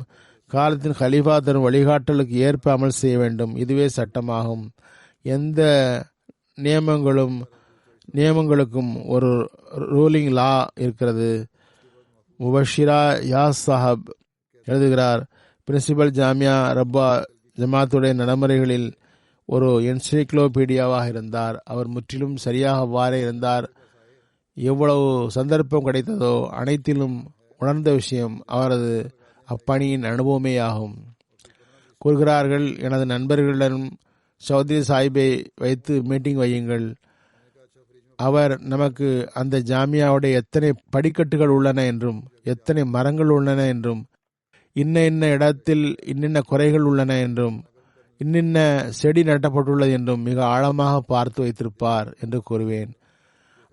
காலத்தின் ஹலீஃபா தரும் வழிகாட்டலுக்கு ஏற்ப அமல் செய்ய வேண்டும். இதுவே சட்டமாகும். எந்த நியமங்களுக்கும் ஒரு ரூலிங் லா இருக்கிறது. முபஷிரா யாஸ் சாஹப் எழுதுகிறார், பிரின்சிபல் ஜாமியா ரப்பா ஜமாத்துடைய நடைமுறைகளில் ஒரு என்சைக்ளோபீடியாவாக இருந்தார். அவர் முற்றிலும் சரியாக அவ்வாறே இருந்தார். எவ்வளவு சந்தர்ப்பம் கிடைத்ததோ அனைத்திலும் உணர்ந்த விஷயம் அவரது அப்பணியின் அனுபவமே ஆகும். கூறுகிறார்கள், எனது நண்பர்களிடம் சௌத்ரி சாஹிப்பை வைத்து மீட்டிங் வையுங்கள். அவர் நமக்கு அந்த ஜாமியாவுடைய எத்தனை படிக்கட்டுகள் உள்ளன என்றும் எத்தனை மரங்கள் உள்ளன என்றும் இன்ன இடத்தில் இன்னின்ன குறைகள் உள்ளன என்றும் இன்னின்ன செடி நட்டப்பட்டுள்ளது என்றும் மிக ஆழமாக பார்த்து வைத்திருப்பார் என்று கூறுவேன்.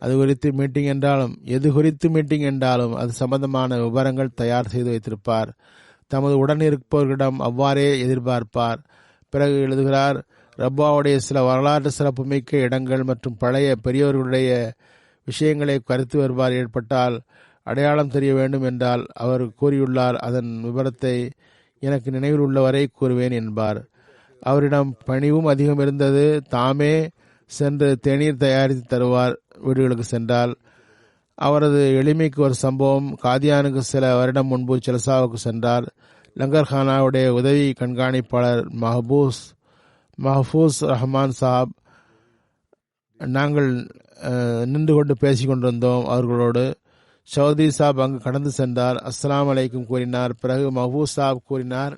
அது குறித்து மீட்டிங் என்றாலும் எது குறித்து மீட்டிங் என்றாலும் அது சம்பந்தமான விவரங்கள் தயார் செய்து வைத்திருப்பார். தமது உடன் இருப்பவர்களிடம் அவ்வாறே எதிர்பார்ப்பார். பிறகு எழுதுகிறார், ரப்பாவுடைய சில வரலாற்று சிறப்புமிக்க இடங்கள் மற்றும் பழைய பெரியவர்களுடைய விஷயங்களை கருத்து வேறுபாடு ஏற்பட்டால் அடையாளம் தெரிய வேண்டும் என்றால் அவர் கூறியுள்ளார், அதன் விவரத்தை எனக்கு நினைவில் உள்ளவரை கூறுவேன் என்பார். அவரிடம் பணிவும் அதிகம் இருந்தது. தாமே சென்று தேநீர் தயாரித்து தருவார். வீடுகளுக்கு சென்றால் அவரது எளிமைக்கு ஒரு சம்பவம். காதியானுக்கு சில வருடம் முன்பு செலசாவுக்கு சென்றார். லங்கர்கானாவுடைய உதவி கண்காணிப்பாளர் மஹபூஸ் ரஹ்மான் சாப் நாங்கள் நின்று கொண்டு பேசிக் கொண்டிருந்தோம். அவர்களோடு சௌத்ரி சாப் அங்கு கடந்து சென்றார். அஸ்ஸலாமு அலைக்கும் கூறினார். பிறகு மஹபூஸ் சாப் கூறினார்,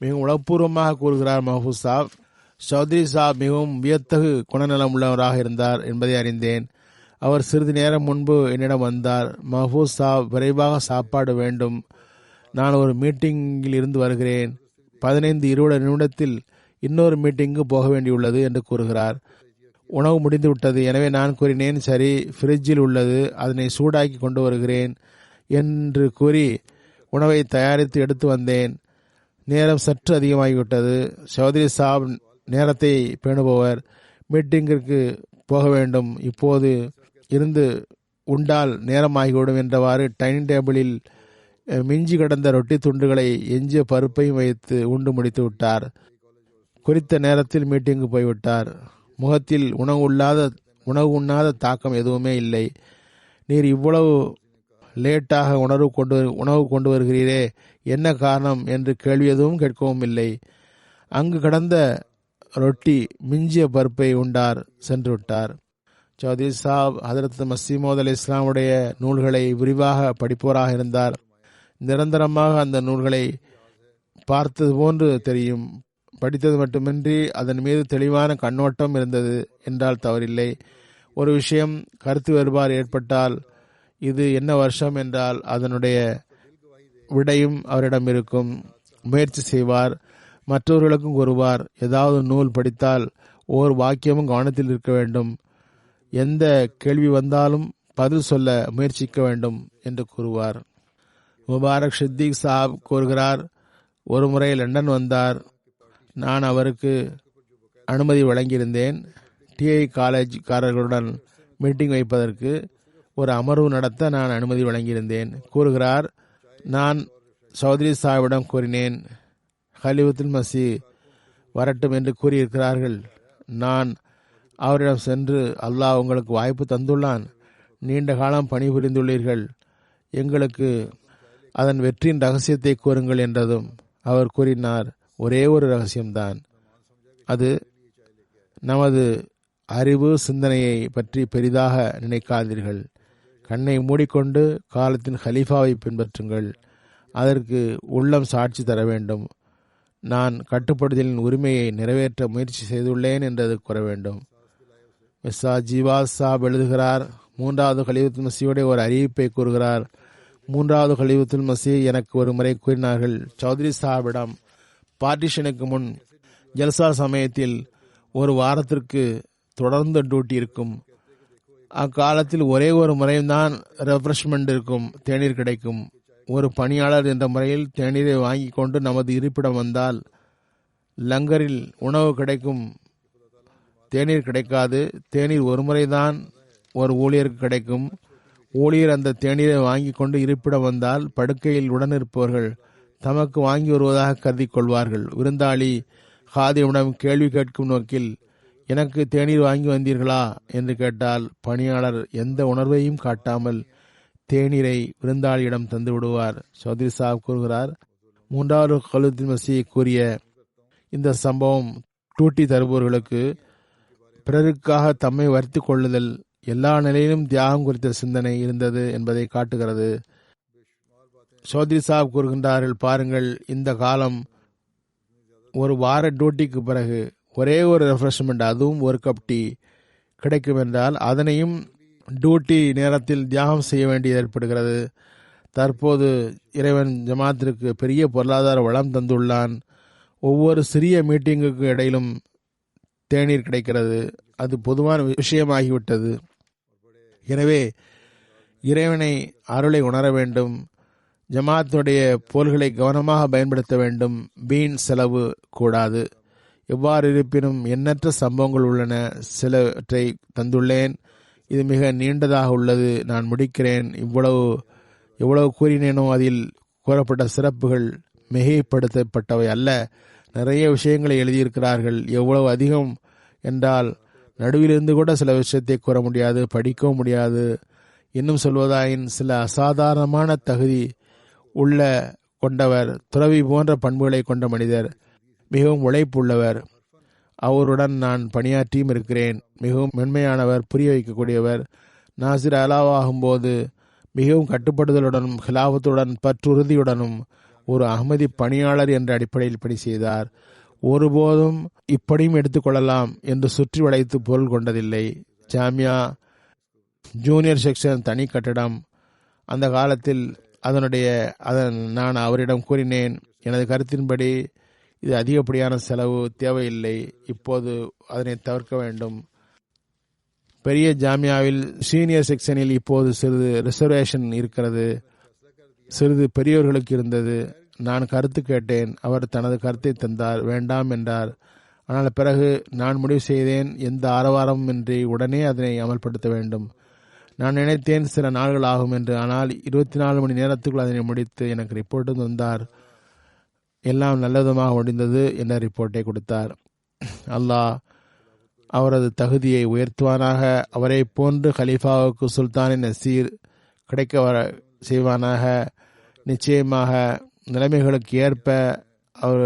மிகவும் உளப்பூர்வமாக கூறுகிறார் மஹபூஸ் சாப், சௌத்ரி சாப் மிகவும் வியத்தகு குணநலம் உள்ளவராக இருந்தார் என்பதை அறிந்தேன். அவர் சிறிது நேரம் முன்பு என்னிடம் வந்தார். மஹபூஸ் சாப், விரைவாக சாப்பாடு வேண்டும், நான் ஒரு மீட்டிங்கில் இருந்து வருகிறேன், 15-20 நிமிடத்தில் இன்னொரு மீட்டிங்கு போக வேண்டியுள்ளது என்று கூறுகிறார். உணவு முடிந்து விட்டது. எனவே நான் கூறினேன், சரி, ஃப்ரிட்ஜில் உள்ளது, அதனை சூடாக்கி கொண்டு வருகிறேன் என்று கூறி உணவை தயாரித்து எடுத்து வந்தேன். நேரம் சற்று அதிகமாகிவிட்டது. சௌத்ரி சாப் நேரத்தை பேணுபவர். மீட்டிங்கிற்கு போக வேண்டும், இப்போது இருந்து உண்டால் நேரமாகிவிடும் என்றவாறு டைனிங் டேபிளில் மிஞ்சி கிடந்த ரொட்டி துண்டுகளை எஞ்சிய பருப்பையும் வைத்து உண்டு முடித்து விட்டார். குறித்த நேரத்தில் மீட்டிங்கு போய்விட்டார். முகத்தில் உணவு உண்ணாத தாக்கம் எதுவுமே இல்லை. நீர் இவ்வளவு லேட்டாக உணவு கொண்டு வருகிறீரே, என்ன காரணம் என்று கேள்வி எதுவும் கேட்கவும் இல்லை. அங்கு கடந்த ரொட்டி மிஞ்சிய பருப்பை உண்டார், சென்று விட்டார். சௌத்ரி சாப் ஹதரத் மசீமோத் அலி இஸ்லாமுடைய நூல்களை விரிவாக படிப்பவராக இருந்தார். நிரந்தரமாக அந்த நூல்களை பார்த்தது போன்று தெரியும். படித்தது மட்டுமின்றி அதன் மீது தெளிவான கண்ணோட்டம் இருந்தது என்றால் தவறில்லை. ஒரு விஷயம் கருத்து வேறுபாடு ஏற்பட்டால் இது என்ன வருஷம் என்றால் அதனுடைய விடையும் அவரிடம் இருக்கும். முயற்சி செய்வார், மற்றவர்களுக்கும் கூறுவார். ஏதாவது நூல் படித்தால் ஓர் வாக்கியமும் கவனத்தில் இருக்க வேண்டும். எந்த கேள்வி வந்தாலும் பதில் சொல்ல முயற்சிக்க வேண்டும் என்று கூறுவார். முபாரக் சித்திக் சாப் கூறுகிறார், ஒரு முறை லண்டன் வந்தார். நான் அவருக்கு அனுமதி வழங்கியிருந்தேன். டிஐ காலேஜ்காரர்களுடன் மீட்டிங் வைப்பதற்கு ஒரு அமர்வு நடத்த நான் அனுமதி வழங்கியிருந்தேன். கூறுகிறார், நான் சௌத்ரி சாஹிபிடம் கூறினேன், கலிவத்துல் மசீஹ் வரட்டும் என்று கூறியிருக்கிறார்கள். நான் அவரிடம் சென்று, அல்லாஹ் உங்களுக்கு வாய்ப்பு தந்துள்ளான், நீண்ட காலம் பணிபுரிந்துள்ளீர்கள், எங்களுக்கு அதன் வெற்றியின் ரகசியத்தை கூறுங்கள் என்றதும் அவர் கூறினார், ஒரே ஒரு ரகசியம்தான், அது நமது அறிவு சிந்தனையை பற்றி பெரிதாக நினைக்காதீர்கள். கண்ணை மூடிக்கொண்டு காலத்தின் ஹலீஃபாவை பின்பற்றுங்கள். அதற்கு உள்ளம் சாட்சி தர வேண்டும். நான் கட்டுப்படுத்தலின் உரிமையை நிறைவேற்ற முயற்சி செய்துள்ளேன் என்றது கூற வேண்டும். மிஸ்ஸா ஜிவாஸ் சாப் எழுதுகிறார், 3வது கலீஃபத்துல் மஸீஹுடைய ஒரு அறிவிப்பை கூறுகிறார். 3வது கலீஃபத்துல் மஸீஹ் எனக்கு ஒரு முறை கூறினார்கள், சௌத்ரி சாஹிபிடம் பார்ட்டிஷனுக்கு முன் ஜல்சா சமயத்தில் ஒரு வாரத்திற்கு தொடர்ந்து டியூட்டி இருக்கும். அக்காலத்தில் ஒரே ஒரு முறைதான் ரெஃப்ரெஷ்மெண்ட் இருக்கும், தேநீர் கிடைக்கும். ஒரு பணியாளர் என்ற முறையில் தேநீரை வாங்கி கொண்டு நமது இருப்பிடம் வந்தால் லங்கரில் உணவு கிடைக்கும், தேநீர் கிடைக்காது. தேநீர் ஒரு முறைதான் ஒரு ஊழியருக்கு கிடைக்கும். ஊழியர் அந்த தேநீரை வாங்கி கொண்டு இருப்பிடம் வந்தால் படுக்கையில் உடனிருப்பவர்கள் தமக்கு வாங்கி வருவதாக கருதி கொள்வார்கள். விருந்தாளி ஹாதிமிடம் கேள்வி கேட்கும் நோக்கில், எனக்கு தேநீர் வாங்கி வந்தீர்களா என்று கேட்டால் பணியாளர் எந்த உணர்வையும் காட்டாமல் தேநீரை விருந்தாளியிடம் தந்து விடுவார். சௌத்ரி சாப் கூறுகிறார், 3வது கலீஃபத்துல் மஸீஹ் கூறிய இந்த சம்பவம் டூட்டி தருபவர்களுக்கு பிறருக்காக தம்மை வருத்திக் கொள்ளுதல், எல்லா நிலையிலும் தியாகம் குறித்த சிந்தனை இருந்தது என்பதை காட்டுகிறது. சௌத்ரி சாப் கூறுகின்றார்கள், பாருங்கள், இந்த காலம் ஒரு வார டியூட்டிக்கு பிறகு ஒரே ஒரு ரெஃப்ரெஷ்மெண்ட், அதுவும் ஒரு கப் டீ கிடைக்கும் என்றால் அதனையும் டியூட்டி நேரத்தில் தியாகம் செய்ய வேண்டியது ஏற்படுகிறது. தற்போது இறைவன் ஜமாத்திற்கு பெரிய பொருளாதார வளம் தந்துள்ளான். ஒவ்வொரு சிறிய மீட்டிங்குக்கு இடையிலும் தேநீர் கிடைக்கிறது. அது பொதுவான விஷயமாகிவிட்டது. எனவே இறைவனை அருளை உணர வேண்டும். ஜமாத்துடைய பொருள்களை கவனமாக பயன்படுத்த வேண்டும். வீண் செலவு கூடாது. எவ்வாறு இருப்பினும் எண்ணற்ற சம்பவங்கள் உள்ளன. சிலவற்றை தந்துள்ளேன். இது மிக நீண்டதாக உள்ளது. நான் முடிக்கிறேன். எவ்வளவு கூறினேனோ அதில் கூறப்பட்ட சிறப்புகள் மிகைப்படுத்தப்பட்டவை அல்ல. நிறைய விஷயங்களை எழுதியிருக்கிறார்கள். எவ்வளவு அதிகம் என்றால் நடுவிலிருந்து கூட சில விஷயத்தை கூற முடியாது, படிக்கவும் முடியாது. இன்னும் சொல்வதாயின் சில அசாதாரணமான தகுதி உள்ள கொண்டவர், துறவி போன்ற பண்புகளை கொண்ட மனிதர், மிகவும் உழைப்புள்ளவர். அவருடன் நான் பணியாற்றியும் இருக்கிறேன். மிகவும் மென்மையானவர், புரிய வைக்கக்கூடியவர். நாசிர் அலாவாகும் போது மிகவும் கட்டுப்படுதலுடனும் ஹிலாபத்துடன் பற்றுறுதியுடனும் ஒரு அகமதி பணியாளர் என்ற அடிப்படையில் பணி செய்தார். ஒருபோதும் இப்படியும் எடுத்துக்கொள்ளலாம் என்று சுற்றி வளைத்து பொருள் கொண்டதில்லை. ஜாமியா ஜூனியர் செக்ஷன் தனி கட்டடம். அந்த காலத்தில் நான் அவரிடம் கூறினேன், எனது கருத்தின்படி இது அதிகப்படியான செலவு தேவையில்லை, இப்போது அதனை தவிர்க்க வேண்டும். பெரிய ஜாமியாவில் சீனியர் செக்ஷனில் இப்போது சிறிது ரிசர்வேஷன் இருக்கிறது. சிறிது பெரியவர்களுக்கு இருந்தது. நான் கருத்து கேட்டேன். அவர் தனது கருத்தை தந்தார், வேண்டாம் என்றார். ஆனால் பிறகு நான் முடிவு செய்தேன், எந்த ஆரவாரமும் இன்றி உடனே அதனை அமல்படுத்த வேண்டும். நான் நினைத்தேன் சில நாள்கள் ஆகும் என்று. ஆனால் 24 மணி நேரத்துக்குள் அதனை முடித்து எனக்கு ரிப்போர்ட்டு தந்தார். எல்லாம் நல்லவிதமாக முடிந்தது என்ற ரிப்போர்ட்டை கொடுத்தார். அல்லாஹ் அவரது தகுதியை உயர்த்துவானாக. அவரை போன்று கலீஃபாவுக்கு சுல்தானின் நசீர் கிடைக்க செய்வானாக. நிச்சயமாக நிலைமைகளுக்கு ஏற்ப அவர்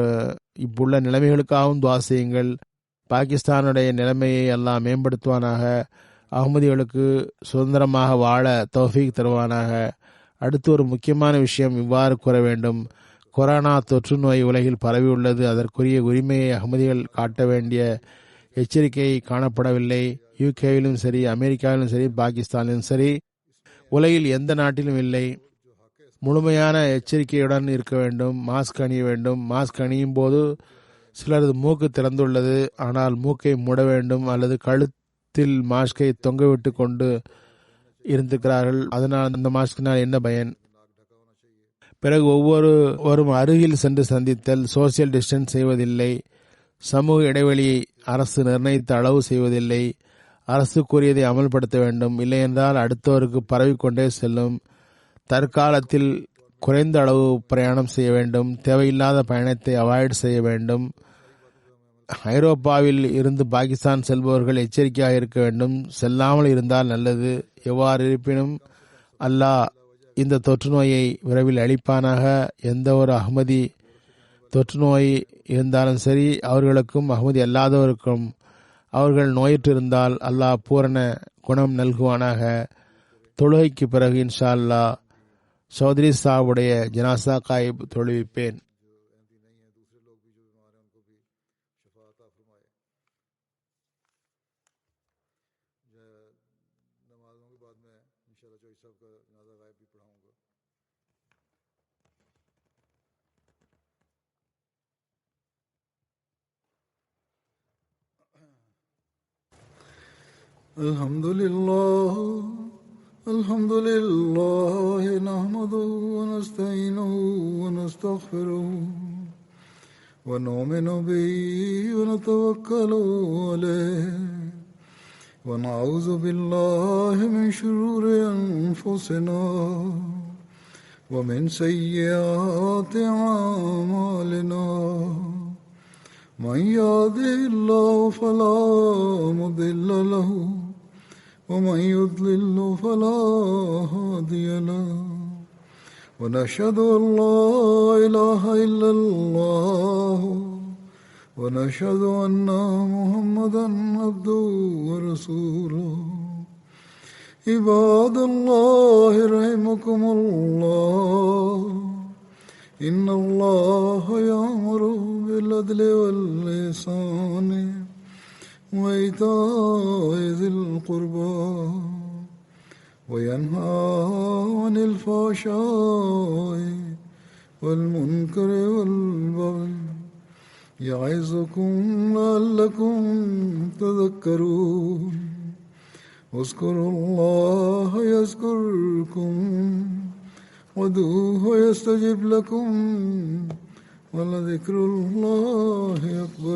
இப்புள்ள நிலைமைகளுக்காகவும் துவா செய்யுங்கள். பாகிஸ்தானுடைய நிலைமையை எல்லாம் மேம்படுத்துவானாக. அகமதிகளுக்கு சுதந்திரமாக வாழ தௌஃபீக் தருவானாக. அடுத்து ஒரு முக்கியமான விஷயம் இவ்வாறு கூற வேண்டும். கொரோனா தொற்று நோய் உலகில் பரவியுள்ளது. அதற்குரிய உரிமையை அகமதிகள் காட்ட வேண்டிய எச்சரிக்கை காணப்படவில்லை. யூகேவிலும் சரி, அமெரிக்காவிலும் சரி, பாகிஸ்தானிலும் சரி, உலகில் எந்த நாட்டிலும் இல்லை. முழுமையான எச்சரிக்கையுடன் இருக்க வேண்டும். மாஸ்க் அணிய வேண்டும். மாஸ்க் அணியும் போது சிலரது மூக்கு திறந்துள்ளது, ஆனால் மூக்கை மூட வேண்டும், அல்லது கழுத்தில் மாஸ்கை தொங்கவிட்டு கொண்டு இருந்திருக்கிறார்கள். அதனால் அந்த மாஸ்கினால் என்ன பயன்? பிறகு ஒவ்வொருவரும் அருகில் சென்று சந்தித்தல், சோசியல் டிஸ்டன்ஸ் செய்வதில்லை, சமூக இடைவெளியை அரசு நிர்ணயித்த அளவு செய்வதில்லை. அரசு கூறியதை அமல்படுத்த வேண்டும். இல்லையென்றால் அடுத்தவருக்கு பரவிக்கொண்டே செல்லும். தற்காலத்தில் குறைந்த அளவு பிரயாணம் செய்ய வேண்டும். தேவையில்லாத பயணத்தை அவாய்ட் செய்ய வேண்டும். ஐரோப்பாவில் இருந்து பாகிஸ்தான் செல்பவர்கள் எச்சரிக்கையாக இருக்க வேண்டும். செல்லாமல் இருந்தால் நல்லது. எவ்வாறு இருப்பினும் அல்லாஹ் இந்த தொற்று நோயை விரைவில் அழிப்பானாக. எந்த ஒரு அஹ்மதி தொற்று நோய் இருந்தாலும் சரி, அவர்களுக்கும் அஹ்மதி அல்லாதவருக்கும் அவர்கள் நோயிற்றிருந்தால் அல்லாஹ் பூரண குணம் நல்குவானாக. தொழுகைக்கு பிறகு இன்ஷா அல்லாஹ் சௌத்ரி சாவுடைய ஜனாசா காயிப் தொழுவிப்பேன். الحمد لله نحمده ونستعينه ونستغفره ونؤمن به ونتوكل عليه ونعوذ بالله من شرور أنفسنا ومن سيئات أعمالنا من يهده الله فلا مضل له ومن يضلل فلا هادي له ونشهد أن لا إله إلا الله ونشهد أن محمدا عبده ورسوله عباد الله رحمكم الله إن الله يأمر بالعدل والإحسان وإيتاء ذي القربى وينهى عن الفحشاء والمنكر والبغي يعظكم لعلكم تذكرون اذكروا الله يذكركم وادعوه يستجب لكم ولذكر الله أكبر.